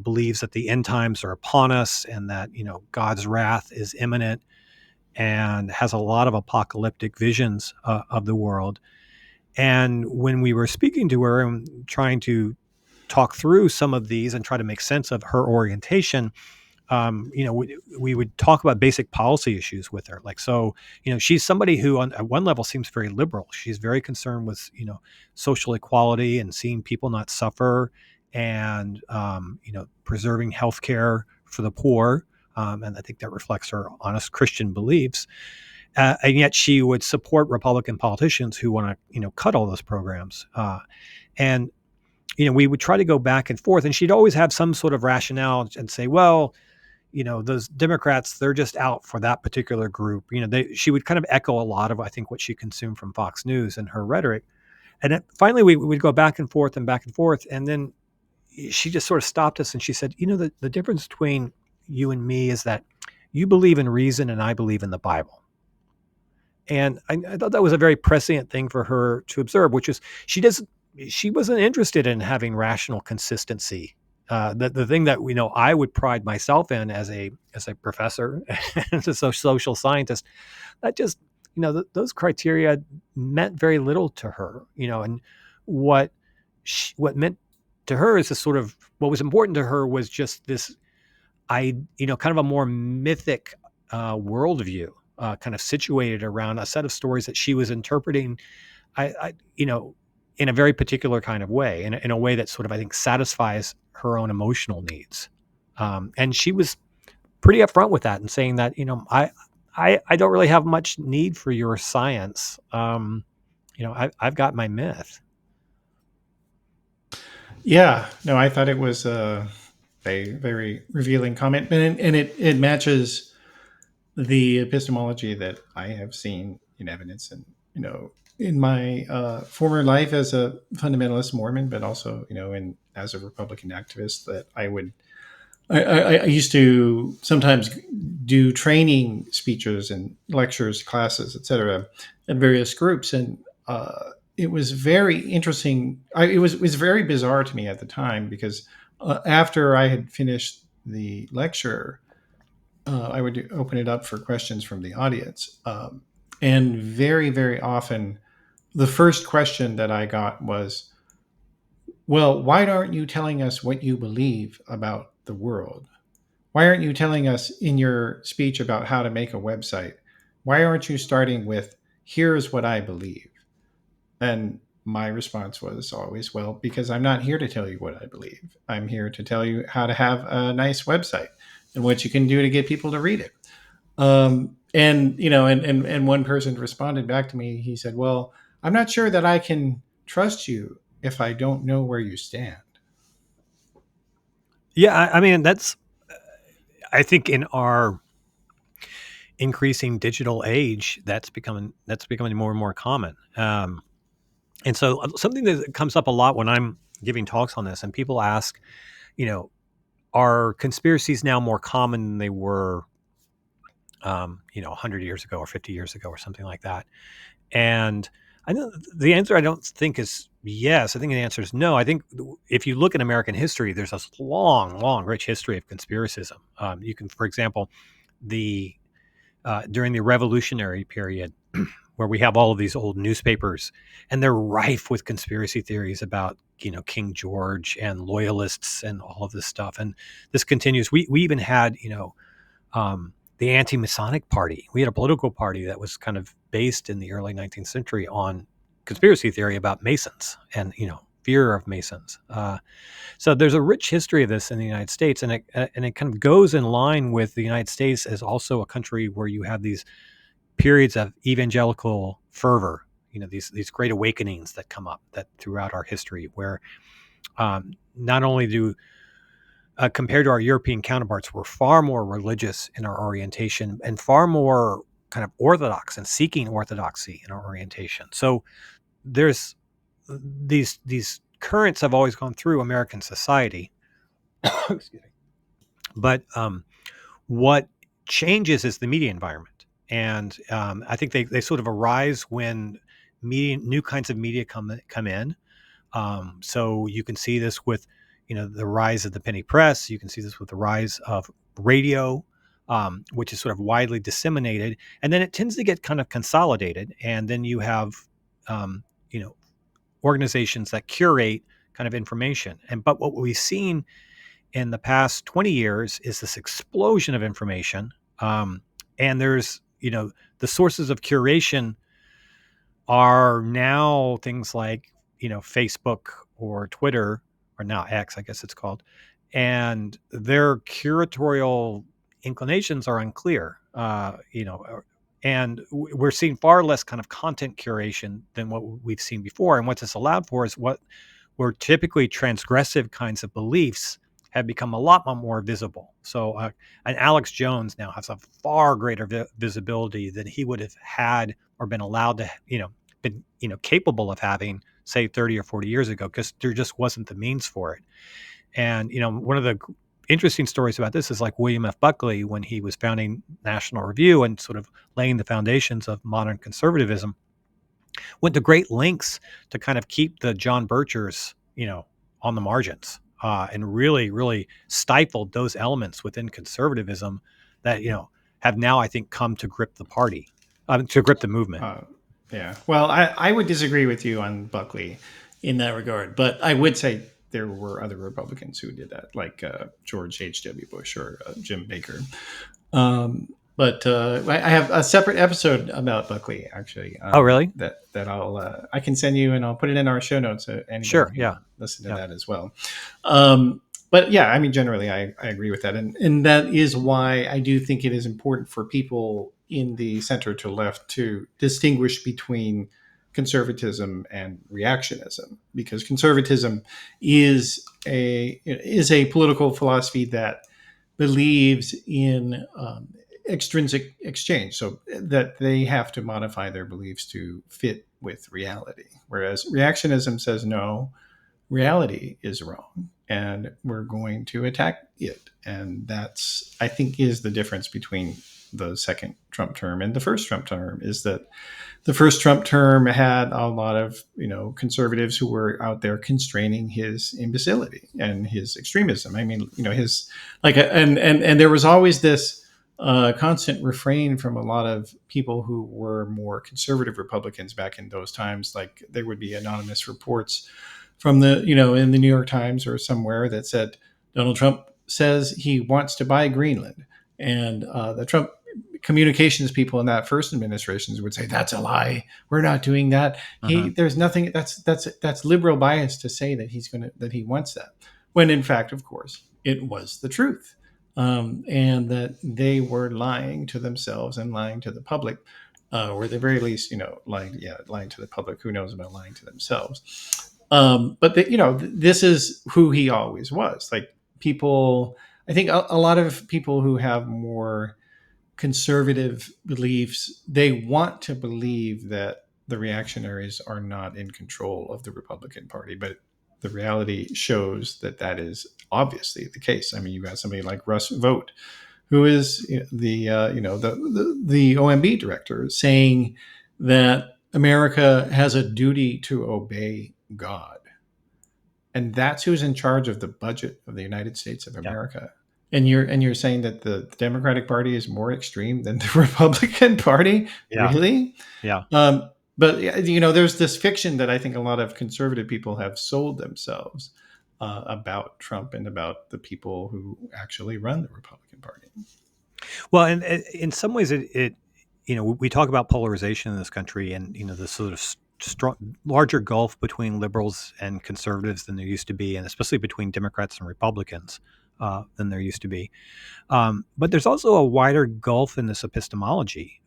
believes that the end times are upon us and that God's wrath is imminent, and has a lot of apocalyptic visions of the world. And when we were speaking to her and trying to talk through some of these and try to make sense of her orientation, we would talk about basic policy issues with her. Like, so, she's somebody who at one level seems very liberal. She's very concerned with, social equality and seeing people not suffer, and, preserving healthcare for the poor. And I think that reflects her honest Christian beliefs. And yet she would support Republican politicians who want to, cut all those programs. And, we would try to go back and forth, and she'd always have some sort of rationale and say, well, those Democrats, they're just out for that particular group. She would kind of echo a lot of, I think, what she consumed from Fox News and her rhetoric. And then finally, we would go back and forth and back and forth. And then she just sort of stopped us and she said, the difference between you and me is that you believe in reason and I believe in the Bible. And I thought that was a very prescient thing for her to observe, which is she wasn't interested in having rational consistency. The thing that I would pride myself in as a professor as a social scientist, that just those criteria meant very little to her. And what what meant to her is this sort of what was important to her was just this kind of a more mythic worldview, kind of situated around a set of stories that she was interpreting, in a very particular kind of way, in a way that sort of, I think, satisfies her own emotional needs. And she was pretty upfront with that and saying that, I don't really have much need for your science. I've got my myth. Yeah, no, I thought it was a very revealing comment, and it matches the epistemology that I have seen in evidence, and in my former life as a fundamentalist Mormon, but also in as a Republican activist, that I would I used to sometimes do training speeches and lectures, classes, etc., at various groups, and it was very interesting. It was very bizarre to me at the time because after I had finished the lecture, I would open it up for questions from the audience, and very often the first question that I got was, "Well, why aren't you telling us what you believe about the world? Why aren't you telling us in your speech about how to make a website? Why aren't you starting with, here's what I believe?" And my response was always, well, because I'm not here to tell you what I believe. I'm here to tell you how to have a nice website and what you can do to get people to read it. And and one person responded back to me. He said, "Well, I'm not sure that I can trust you if I don't know where you stand." Yeah, I mean that's I think in our increasing digital age, that's becoming more and more common. And so something that comes up a lot when I'm giving talks on this, and people ask, you know, are conspiracies now more common than they were, 100 years ago or 50 years ago or something like that? And I know the answer I don't think is yes. I think the answer is no. I think if you look at American history, there's this long, rich history of conspiracism. You can, for example, the during the Revolutionary period, where we have all of these old newspapers, and they're rife with conspiracy theories about King George and loyalists and all of this stuff. And this continues. We even had the anti-Masonic party. We had a political party that was kind of based in the early 19th century on conspiracy theory about Masons and fear of Masons. So there's a rich history of this in the United States, and it kind of goes in line with the United States as also a country where you have these periods of evangelical fervor. These great awakenings that come up that throughout our history, where not only do compared to our European counterparts, we're far more religious in our orientation and far more kind of orthodox and seeking orthodoxy in our orientation. So there's these currents have always gone through American society. Excuse me. But what changes is the media environment, and I think they sort of arise when new kinds of media come in. So you can see this with, the rise of the penny press. You can see this with the rise of radio, which is sort of widely disseminated, and then it tends to get kind of consolidated. And then you have, um, you know, organizations that curate kind of information. But what we've seen in the past 20 years is this explosion of information, and there's, the sources of curation are now things like Facebook or Twitter, or now X, I guess it's called, and their curatorial inclinations are unclear. And we're seeing far less kind of content curation than what we've seen before. And what this allowed for is what were typically transgressive kinds of beliefs have become a lot more visible. So, and Alex Jones now has a far greater visibility than he would have had or been allowed to, been, capable of having, say, 30 or 40 years ago, because there just wasn't the means for it. And, one of the interesting stories about this is like William F. Buckley, when he was founding National Review and sort of laying the foundations of modern conservatism, went to great lengths to kind of keep the John Birchers, on the margins, and really stifled those elements within conservatism that, have now, I think, come to grip the party, to grip the movement. Uh, yeah. Well, I would disagree with you on Buckley in that regard, but I would say there were other Republicans who did that, like George H.W. Bush or Jim Baker. But I have a separate episode about Buckley, actually. Oh, really? That I can send you, and I'll put it in our show notes. So anybody Sure. can Yeah. listen to Yeah. that as well. But yeah, I mean, generally, I agree with that, and that is why I do think it is important for people in the center to left to distinguish between conservatism and reactionism, because conservatism is a political philosophy that believes in extrinsic exchange, so that they have to modify their beliefs to fit with reality. Whereas reactionism says no, reality is wrong. and we're going to attack it. And that's, I think, is the difference between the second Trump term and the first Trump term, is that the first Trump term had a lot of, conservatives who were out there constraining his imbecility and his extremism. I mean, his and there was always this constant refrain from a lot of people who were more conservative Republicans back in those times. Like, there would be anonymous reports from the, in the New York Times or somewhere that said Donald Trump says he wants to buy Greenland, and the Trump communications people in that first administrations would say that's a lie. We're not doing that. Mhm. There's nothing. That's liberal bias to say that that he wants that, when in fact, of course, it was the truth, and that they were lying to themselves and lying to the public, or at the very least, lying to the public. Who knows about lying to themselves? But this is who he always was. Like, people, I think a lot of people who have more conservative beliefs, they want to believe that the reactionaries are not in control of the Republican Party, but the reality shows that that is obviously the case. I mean, you got somebody like Russ Vogt, who is the OMB director, saying that America has a duty to obey God, and that's who's in charge of the budget of the United States of Yeah. America. And you're saying that the Democratic Party is more extreme than the Republican Party? Yeah. Really? Yeah. But there's this fiction that I think a lot of conservative people have sold themselves about Trump and about the people who actually run the Republican Party. Well, and in some ways, it we talk about polarization in this country, and the sort of strong, larger gulf between liberals and conservatives than there used to be, and especially between Democrats and Republicans than there used to be. But there's also a wider gulf in this epistemology.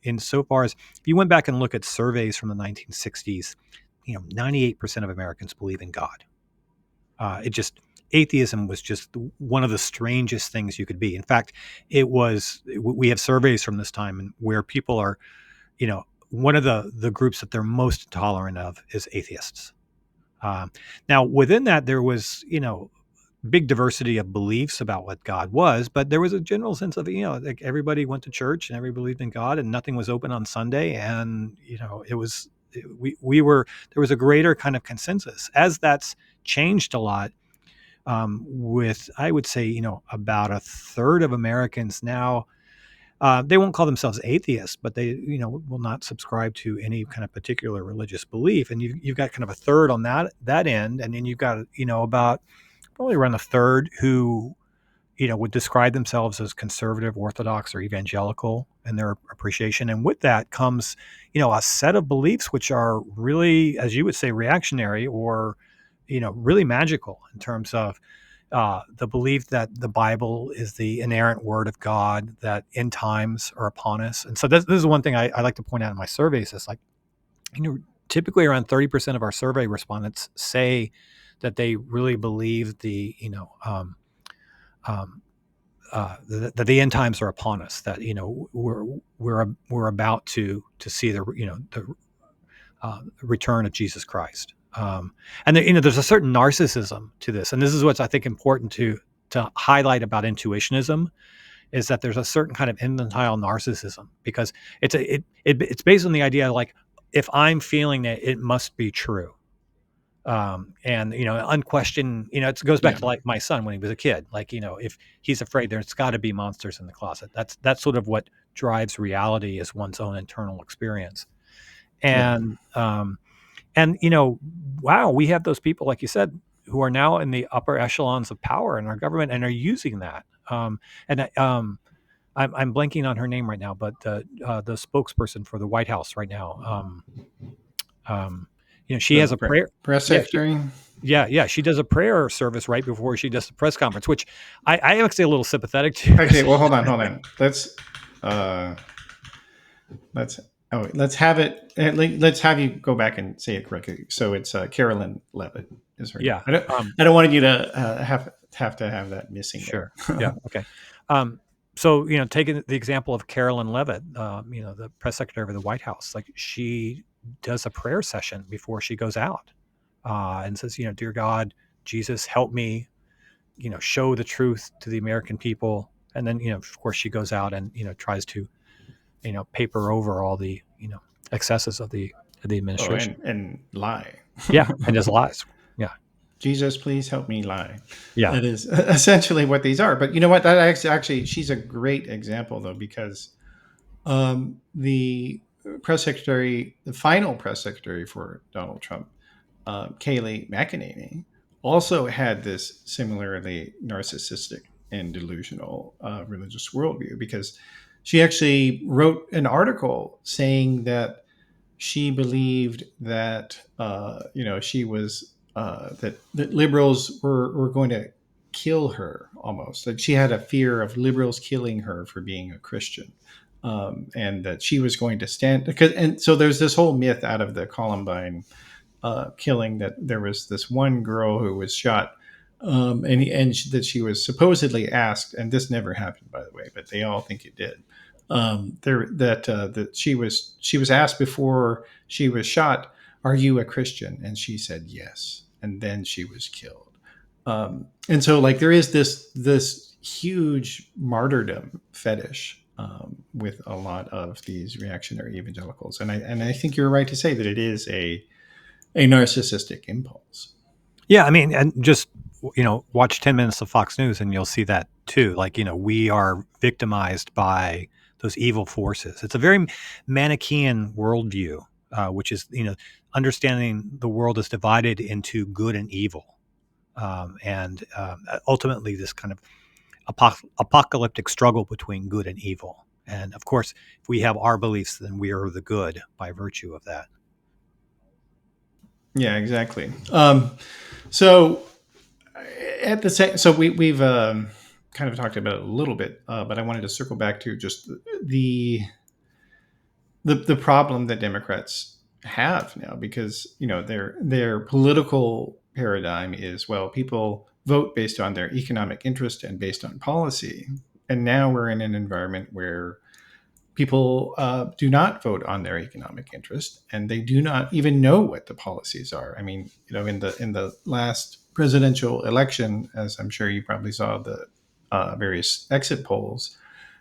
Insofar as if you went back and look at surveys from the 1960s, 98% of Americans believe in God. It just Atheism was just one of the strangest things you could be. In fact, it was. We have surveys from this time where people are, one of the groups that they're most intolerant of is atheists. Um, Now, within that, there was, big diversity of beliefs about what God was, but there was a general sense of, like everybody went to church and everybody believed in God, and nothing was open on Sunday, and it was we were there was a greater kind of consensus. As that's changed a lot, with I would say about a third of Americans now. They won't call themselves atheists, but they will not subscribe to any kind of particular religious belief. And you've got kind of a third on that end, and then you've got about probably around a third who would describe themselves as conservative, orthodox, or evangelical in their appreciation. And with that comes a set of beliefs which are really, as you would say, reactionary, or really magical in terms of the belief that the Bible is the inerrant word of God, that end times are upon us. And so this is one thing I like to point out in my surveys. Is like, typically around 30% of our survey respondents say that they really believe um, that the end times are upon us, that we're about to see the return of Jesus Christ. And there's a certain narcissism to this, and this is what's I think important to highlight about intuitionism, is that there's a certain kind of infantile narcissism, because it's based on the idea, like, if I'm feeling it, it must be true. And unquestioned, it goes back Yeah, to like my son when he was a kid. Like, if he's afraid, there's got to be monsters in the closet. That's sort of what drives reality, is one's own internal experience. yeah, And wow, we have those people, like you said, who are now in the upper echelons of power in our government and are using that. I'm blanking on her name right now, but the spokesperson for the White House right now. She the has a prayer. press Yeah, secretary. yeah. She does a prayer service right before she does the press conference, which I am actually a little sympathetic to. Okay, well, hold on. Uh, let's let's have it. Let's have you go back and say it correctly. So it's Carolyn Levitt is her name. Yeah. I don't want you to have to have that missing Sure. there. Yeah. Okay. Um, so, taking the example of Carolyn Levitt, the press secretary of the White House, like, she does a prayer session before she goes out, and says, "Dear God, Jesus, help me, show the truth to the American people. And then, of course, she goes out and tries to paper over all the excesses of the Oh, administration. and lie. Yeah, and just lies. Yeah, Jesus, please help me lie. yeah. That is essentially what these are. But you know what? That actually, she's a great example though, because the press secretary, the final press secretary for Donald Trump, Kayleigh McEnany, also had this similarly narcissistic and delusional religious worldview, because she actually wrote an article saying that she believed that she was that liberals were going to kill her, almost like she had a fear of liberals killing her for being a Christian, and that she was going to stand because. And so there's this whole myth out of the Columbine killing that there was this one girl who was shot, that she was supposedly asked, and this never happened, by the way, but they all think it did. That she was asked before she was shot, "Are you a Christian?" And she said yes, and then she was killed. And so, like, there is this huge martyrdom fetish with a lot of these reactionary evangelicals, and I think you're right to say that it is a narcissistic impulse. Yeah, I mean, and just watch 10 minutes of Fox News and you'll see that too. Like, we are victimized by those evil forces. It's a very Manichaean worldview, which is understanding the world is divided into good and evil, and ultimately this kind of apocalyptic struggle between good and evil. And of course, if we have our beliefs, then we are the good by virtue of that. Yeah, exactly. So at the same, so we've kind of talked about it a little bit, but I wanted to circle back to just the the problem that Democrats have now, because their political paradigm is, well, people vote based on their economic interest and based on policy, and now we're in an environment where people do not vote on their economic interest, and they do not even know what the policies are. I mean, in the last presidential election, as I'm sure you probably saw the various exit polls,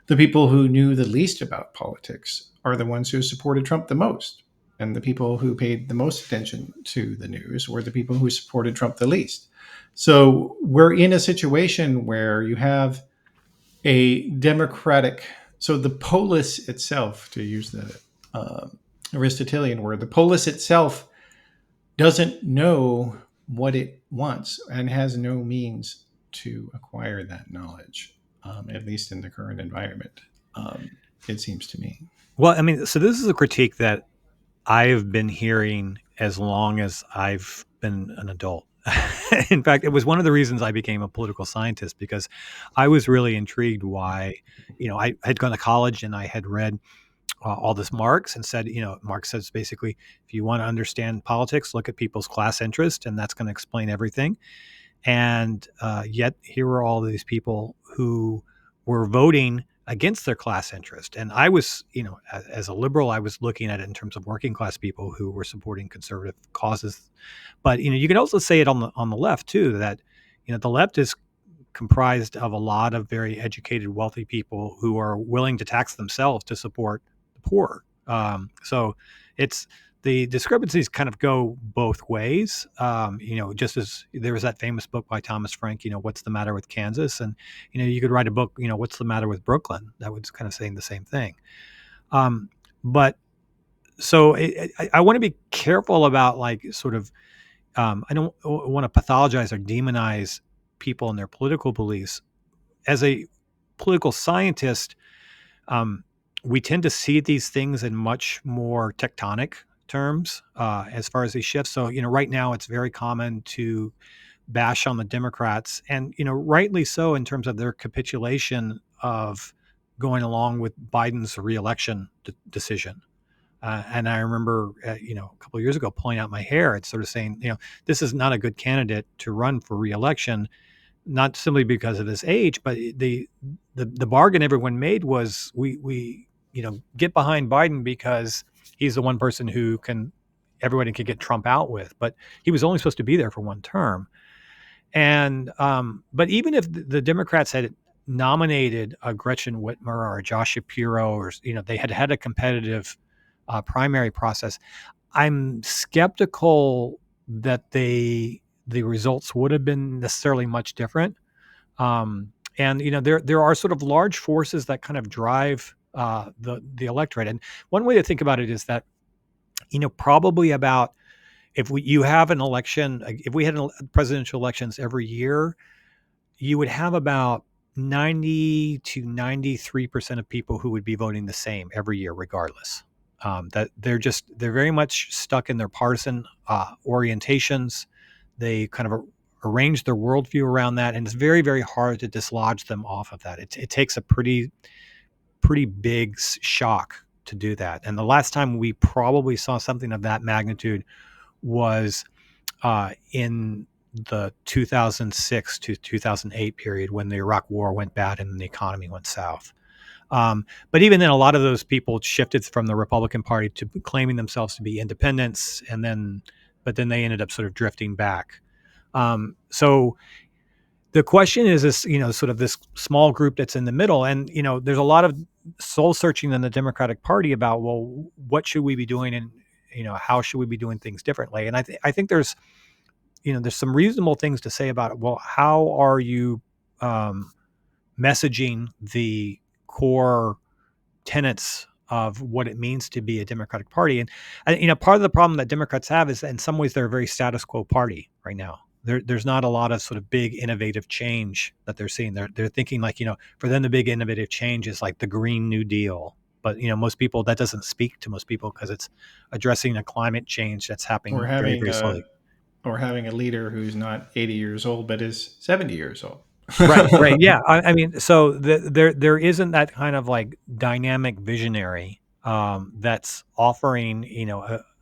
the people who knew the least about politics are the ones who supported Trump the most. And the people who paid the most attention to the news were the people who supported Trump the least. So we're in a situation where you have a democratic, so the polis itself, to use the Aristotelian word, the polis itself doesn't know what it wants and has no means to acquire that knowledge, at least in the current environment, it seems to me. Well, I mean, so this is a critique that I've been hearing as long as I've been an adult. In fact, it was one of the reasons I became a political scientist, because I was really intrigued why, I had gone to college and I had read all this Marx and said, Marx says basically, if you want to understand politics, look at people's class interest, and that's going to explain everything. And yet here were all these people who were voting against their class interest. And I was, as a liberal, I was looking at it in terms of working class people who were supporting conservative causes. But you can also say it on the left too, that the left is comprised of a lot of very educated, wealthy people who are willing to tax themselves to support the poor. So it's the discrepancies kind of go both ways. Just as there was that famous book by Thomas Frank, What's the Matter with Kansas? And, you could write a book, What's the Matter with Brooklyn? That was kind of saying the same thing. But so I want to be careful about like sort of, I don't want to pathologize or demonize people and their political beliefs. As a political scientist, um, we tend to see these things in much more tectonic terms as far as these shifts. So, right now it's very common to bash on the Democrats, and rightly so, in terms of their capitulation of going along with Biden's reelection decision. And I remember, a couple of years ago, pulling out my hair and sort of saying, this is not a good candidate to run for reelection, not simply because of his age, but the bargain everyone made was we get behind Biden because he's the one person who everybody can get Trump out with, but he was only supposed to be there for one term. And but even if the Democrats had nominated a Gretchen Whitmer or a Josh Shapiro, or they had had a competitive primary process, I'm skeptical that the results would have been necessarily much different. And there are sort of large forces that kind of drive the electorate. And one way to think about it is that probably about, if we you have an election, if we had presidential elections every year, you would have about 90 to 93% of people who would be voting the same every year, regardless. That they're very much stuck in their partisan orientations. They kind of arrange their worldview around that, and it's very, very hard to dislodge them off of that. It takes a pretty big shock to do that. And the last time we probably saw something of that magnitude was in the 2006 to 2008 period, when the Iraq War went bad and the economy went south. But even then, a lot of those people shifted from the Republican Party to claiming themselves to be independents, but then they ended up sort of drifting back. So the question is this, sort of this small group that's in the middle, and there's a lot of soul searching in the Democratic Party about, well, what should we be doing, and how should we be doing things differently? And I think there's some reasonable things to say about it. Well, how are you um, messaging the core tenets of what it means to be a Democratic Party? And part of the problem that Democrats have is that in some ways they're a very status quo party right now. There's not a lot of sort of big innovative change that they're seeing. They're thinking, like, for them the big innovative change is like the Green New Deal. But most people, that doesn't speak to most people, because it's addressing a climate change that's Or happening very, having very a slowly. or having a leader who's not 80 years old but is 70 years old. Right, right. Yeah. I mean, so there isn't that kind of like dynamic visionary that's offering,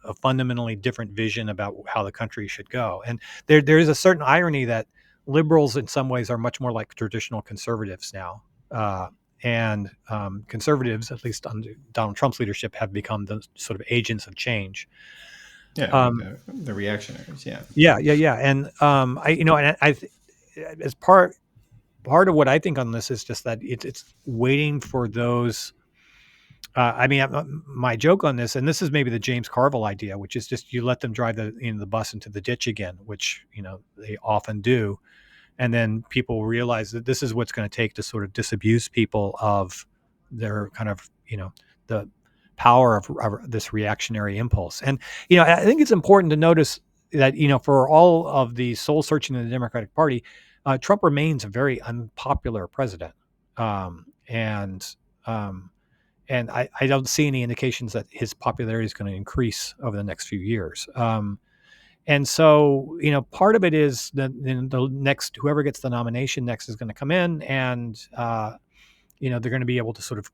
a fundamentally different vision about how the country should go. And there is a certain irony that liberals in some ways are much more like traditional conservatives now. And conservatives, at least under Donald Trump's leadership, have become the sort of agents of change. Yeah, like Um, the reactionaries. Yeah. yeah, yeah, yeah. And as part of what I think on this is just that it's waiting for those. I mean, my joke on this, and this is maybe the James Carville idea, which is just you let them drive the bus into the ditch again, which they often do, and then people realize that this is what's going to take to sort of disabuse people of their kind of the power of this reactionary impulse. And I think it's important to notice that for all of the soul searching in the Democratic Party, Trump remains a very unpopular president, and I don't see any indications that his popularity is going to increase over the next few years. And so, part of it is that the next, whoever gets the nomination next is going to come in, and they're going to be able to sort of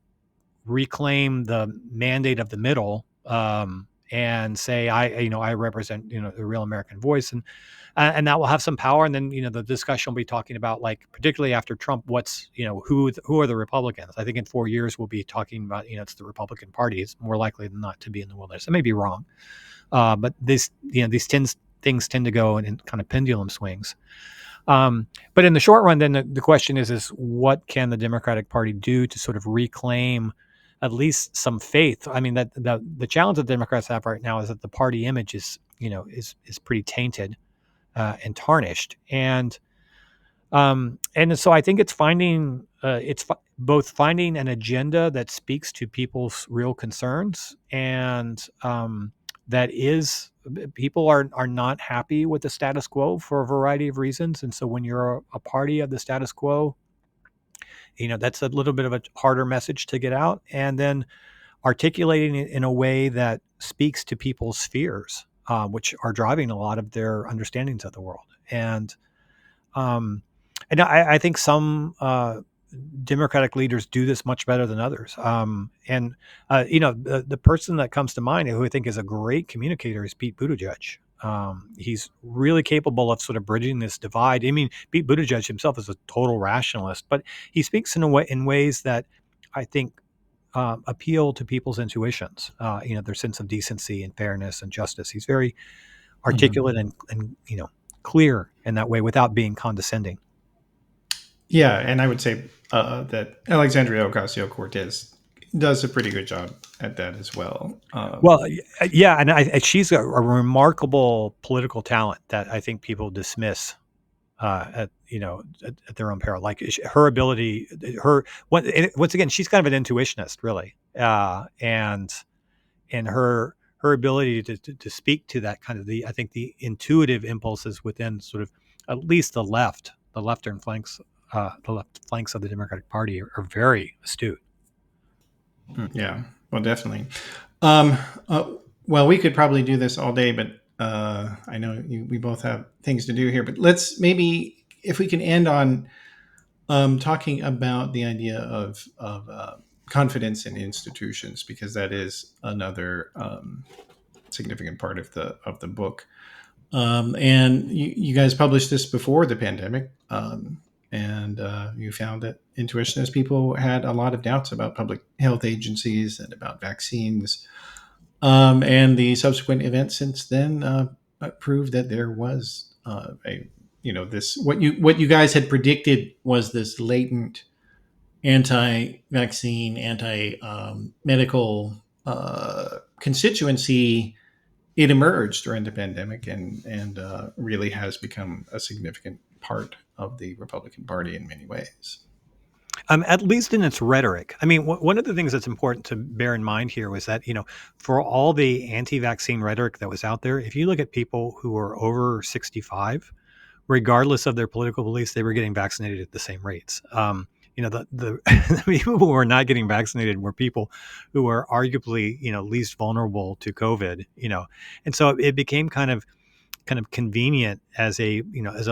reclaim the mandate of the middle, and say, I represent, the real American voice, and that will have some power. And then the discussion will be talking about, like, particularly after Trump, what's who are the Republicans. I think in 4 years we'll be talking about, it's the Republican Party. It's more likely than not to be in the wilderness. I may be wrong, but things tend to go in kind of pendulum swings. But in the short run, then the question is what can the Democratic Party do to sort of reclaim at least some faith? I mean, that the challenge that Democrats have right now is that the party image is pretty tainted and tarnished, and so I think it's finding both finding an agenda that speaks to people's real concerns, and that is, people are not happy with the status quo for a variety of reasons. And so when you're a party of the status quo, that's a little bit of a harder message to get out, and then articulating it in a way that speaks to people's fears, which are driving a lot of their understandings of the world. Um, and I think some Democratic leaders do this much better than others. The person that comes to mind, who I think is a great communicator, is Pete Buttigieg. He's really capable of sort of bridging this divide. I mean, Pete Buttigieg himself is a total rationalist, but he speaks in ways that I think appeal to people's intuitions, their sense of decency and fairness and justice. He's very Mhm. articulate and clear in that way without being condescending. Yeah, and I would say that Alexandria Ocasio Cortez does a pretty good job at that as well. Well, yeah, and she's a remarkable political talent that I think people dismiss at their own peril. Like her ability, once again, she's kind of an intuitionist, really, and her ability to speak to that kind of I think the intuitive impulses within sort of at least the leftern flanks, the left flanks of the Democratic Party are very astute. Yeah, well, definitely. Um, uh, well, we could probably do this all day, but I know we both have things to do here. But let's maybe, if we can end on talking about the idea of confidence in institutions, because that is another significant part of the book. And you guys published this before the pandemic, and you found that intuitionist people had a lot of doubts about public health agencies and about vaccines. And the subsequent events since then proved that there was a this what you guys had predicted was this latent anti-vaccine, anti-medical constituency. It emerged during the pandemic and really has become a significant part of the Republican Party in many ways. At least in its rhetoric. I mean, one of the things that's important to bear in mind here was that, for all the anti-vaccine rhetoric that was out there, if you look at people who are over 65, regardless of their political beliefs, they were getting vaccinated at the same rates. The the people who were not getting vaccinated were people who were arguably, least vulnerable to COVID. And so it became kind of convenient as a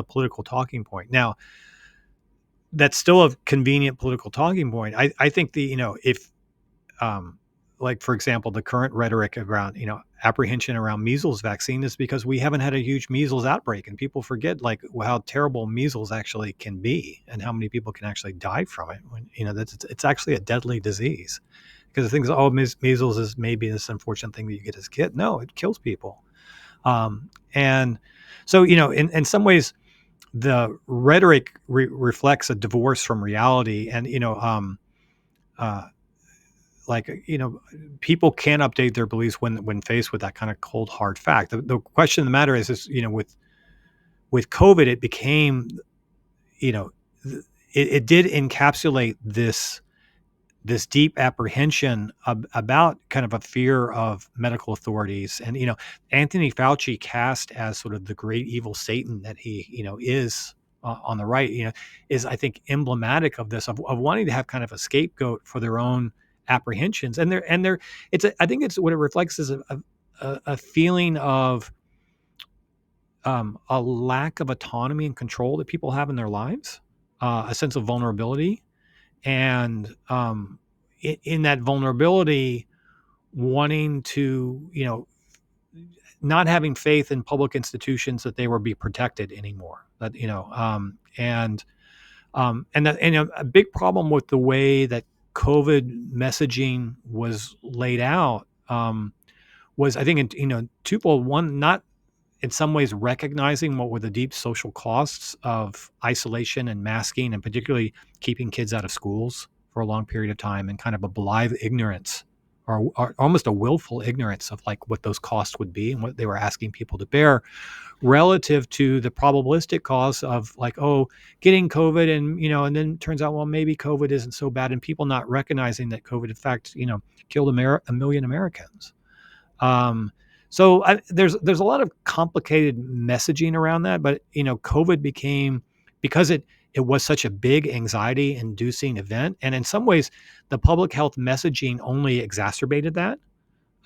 political talking point. Now, that's still a convenient political talking point. I think if um, like for example, the current rhetoric around apprehension around measles vaccine is because we haven't had a huge measles outbreak, and people forget like how terrible measles actually can be and how many people can actually die from it. When that's it's actually a deadly disease. Because the thing is, oh, measles is maybe this unfortunate thing that you get as a kid. No, it kills people. And so in some ways the rhetoric reflects a divorce from reality, and uh, like people can update their beliefs when faced with that kind of cold hard fact. The question of the matter is with COVID, it became you know it did encapsulate this deep apprehension about kind of a fear of medical authorities. And Anthony Fauci, cast as sort of the great evil Satan that he is on the right, is, I think, emblematic of this, of wanting to have kind of a scapegoat for their own apprehensions. And I think it's what it reflects is a feeling of a lack of autonomy and control that people have in their lives, a sense of vulnerability, and in that vulnerability, wanting to not having faith in public institutions that they will be protected anymore. That a big problem with the way that COVID messaging was laid out, was, I think, twofold. One, not in some ways recognizing what were the deep social costs of isolation and masking, and particularly keeping kids out of schools for a long period of time, and kind of a blithe ignorance, or almost a willful ignorance of like what those costs would be and what they were asking people to bear, relative to the probabilistic cause of like, oh, getting COVID, and then it turns out, well, maybe COVID isn't so bad, and people not recognizing that COVID in fact killed a million Americans. um, so there's a lot of complicated messaging around that, but COVID became, because it was such a big anxiety inducing event, and in some ways the public health messaging only exacerbated that.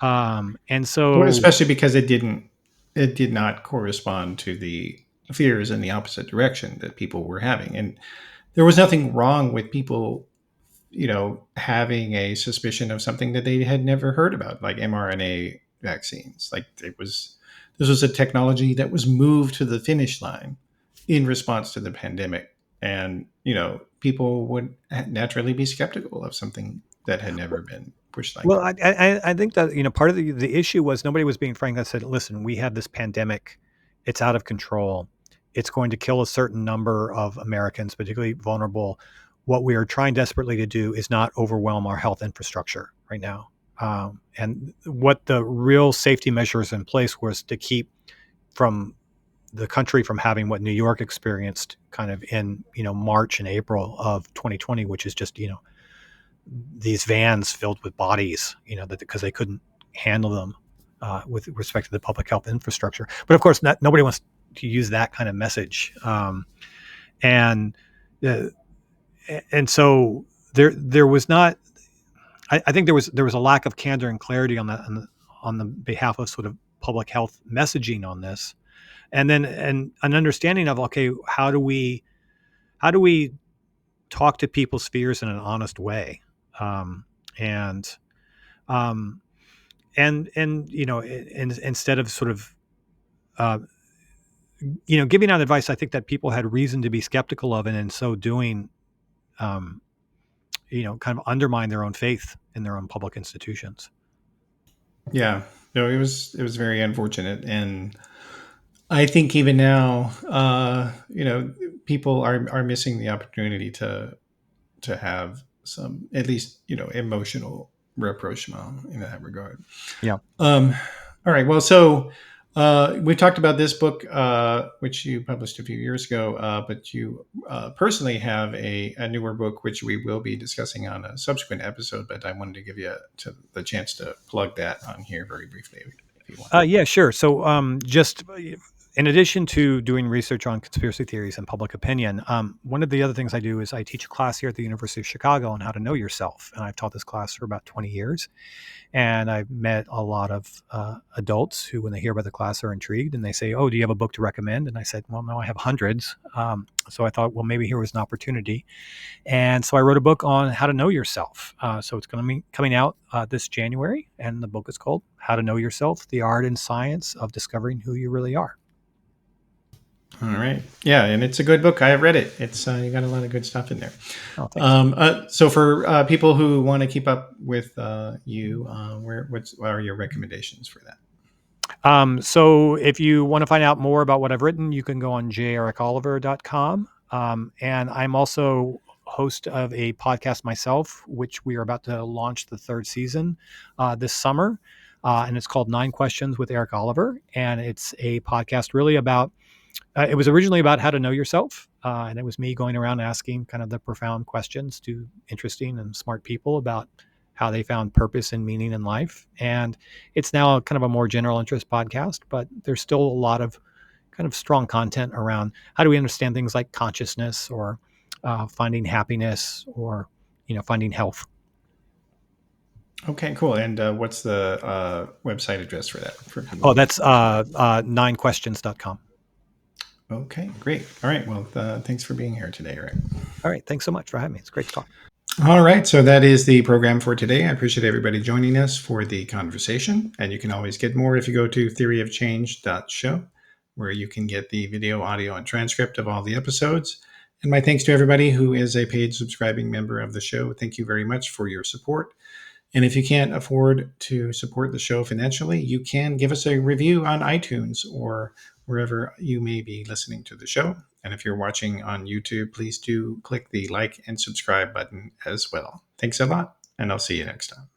And Well, so especially because it did not correspond to the fears in the opposite direction that people were having. And there was nothing wrong with people, having a suspicion of something that they had never heard about, like mRNA vaccines. Like this was a technology that was moved to the finish line in response to the pandemic. And, people would naturally be skeptical of something that had never been pushed like well, that. I think that part of the issue was nobody was being frank. That said, listen, we have this pandemic, it's out of control. it's going to kill a certain number of Americans, particularly vulnerable. What we are trying desperately to do is not overwhelm our health infrastructure right now. And what the real safety measures in place was to keep from the country from having what New York experienced kind of in March and April of 2020, which is just these vans filled with bodies, that because they couldn't handle them with respect to the public health infrastructure. But of course, nobody wants to use that kind of message, and uh, and so there was not. I think there was a lack of candor and clarity on the behalf of sort of public health messaging on this, and then and an understanding of, okay, how do we talk to people's fears in an honest way, um, and um, and instead of sort of uh, giving out advice I think that people had reason to be skeptical of, and in so doing, um, kind of undermine their own faith in their own public institutions. Yeah, no, it was very unfortunate, and I think even now, people are missing the opportunity to have some, at least, emotional rapprochement in that regard. Yeah. Um, all right. Well, so we talked about this book, which you published a few years ago, but you personally have a newer book, which we will be discussing on a subsequent episode. But I wanted to give you the chance to plug that on here very briefly, if you want. Yeah, sure. So, just in addition to doing research on conspiracy theories and public opinion, one of the other things I do is I teach a class here at the University of Chicago on how to know yourself. And I've taught this class for about 20 years. And I've met a lot of adults who, when they hear about the class, are intrigued and they say, "Oh, do you have a book to recommend?" And I said, "Well, no, I have hundreds." So I thought, well, maybe here was an opportunity. And so I wrote a book on how to know yourself. So it's going to be coming out this January. And the book is called How to Know Yourself: The Art and Science of Discovering Who You Really Are. All right. Yeah, and it's a good book. I have read it. It's you got a lot of good stuff in there. Oh, thanks. So for people who want to keep up with you, what are your recommendations for that? So if you want to find out more about what I've written, you can go on jerickoliver.com. And I'm also host of a podcast myself, which we are about to launch the third season this summer. And it's called 9 Questions with Eric Oliver. And it's a podcast really about, it was originally about how to know yourself. And it was me going around asking kind of the profound questions to interesting and smart people about how they found purpose and meaning in life. And it's now kind of a more general interest podcast, but there's still a lot of kind of strong content around how do we understand things like consciousness, or finding happiness, or finding health. Okay, cool. And what's the website address for that for people? Oh, that's 9questions.com. Okay, great. All right. Well, thanks for being here today, Eric. All right. Thanks so much for having me. It's great to talk. All right. So that is the program for today. I appreciate everybody joining us for the conversation. And you can always get more if you go to theoryofchange.show, where you can get the video, audio, and transcript of all the episodes. And my thanks to everybody who is a paid subscribing member of the show. Thank you very much for your support. And if you can't afford to support the show financially, you can give us a review on iTunes or wherever you may be listening to the show. And if you're watching on YouTube, please do click the like and subscribe button as well. Thanks a lot, and I'll see you next time.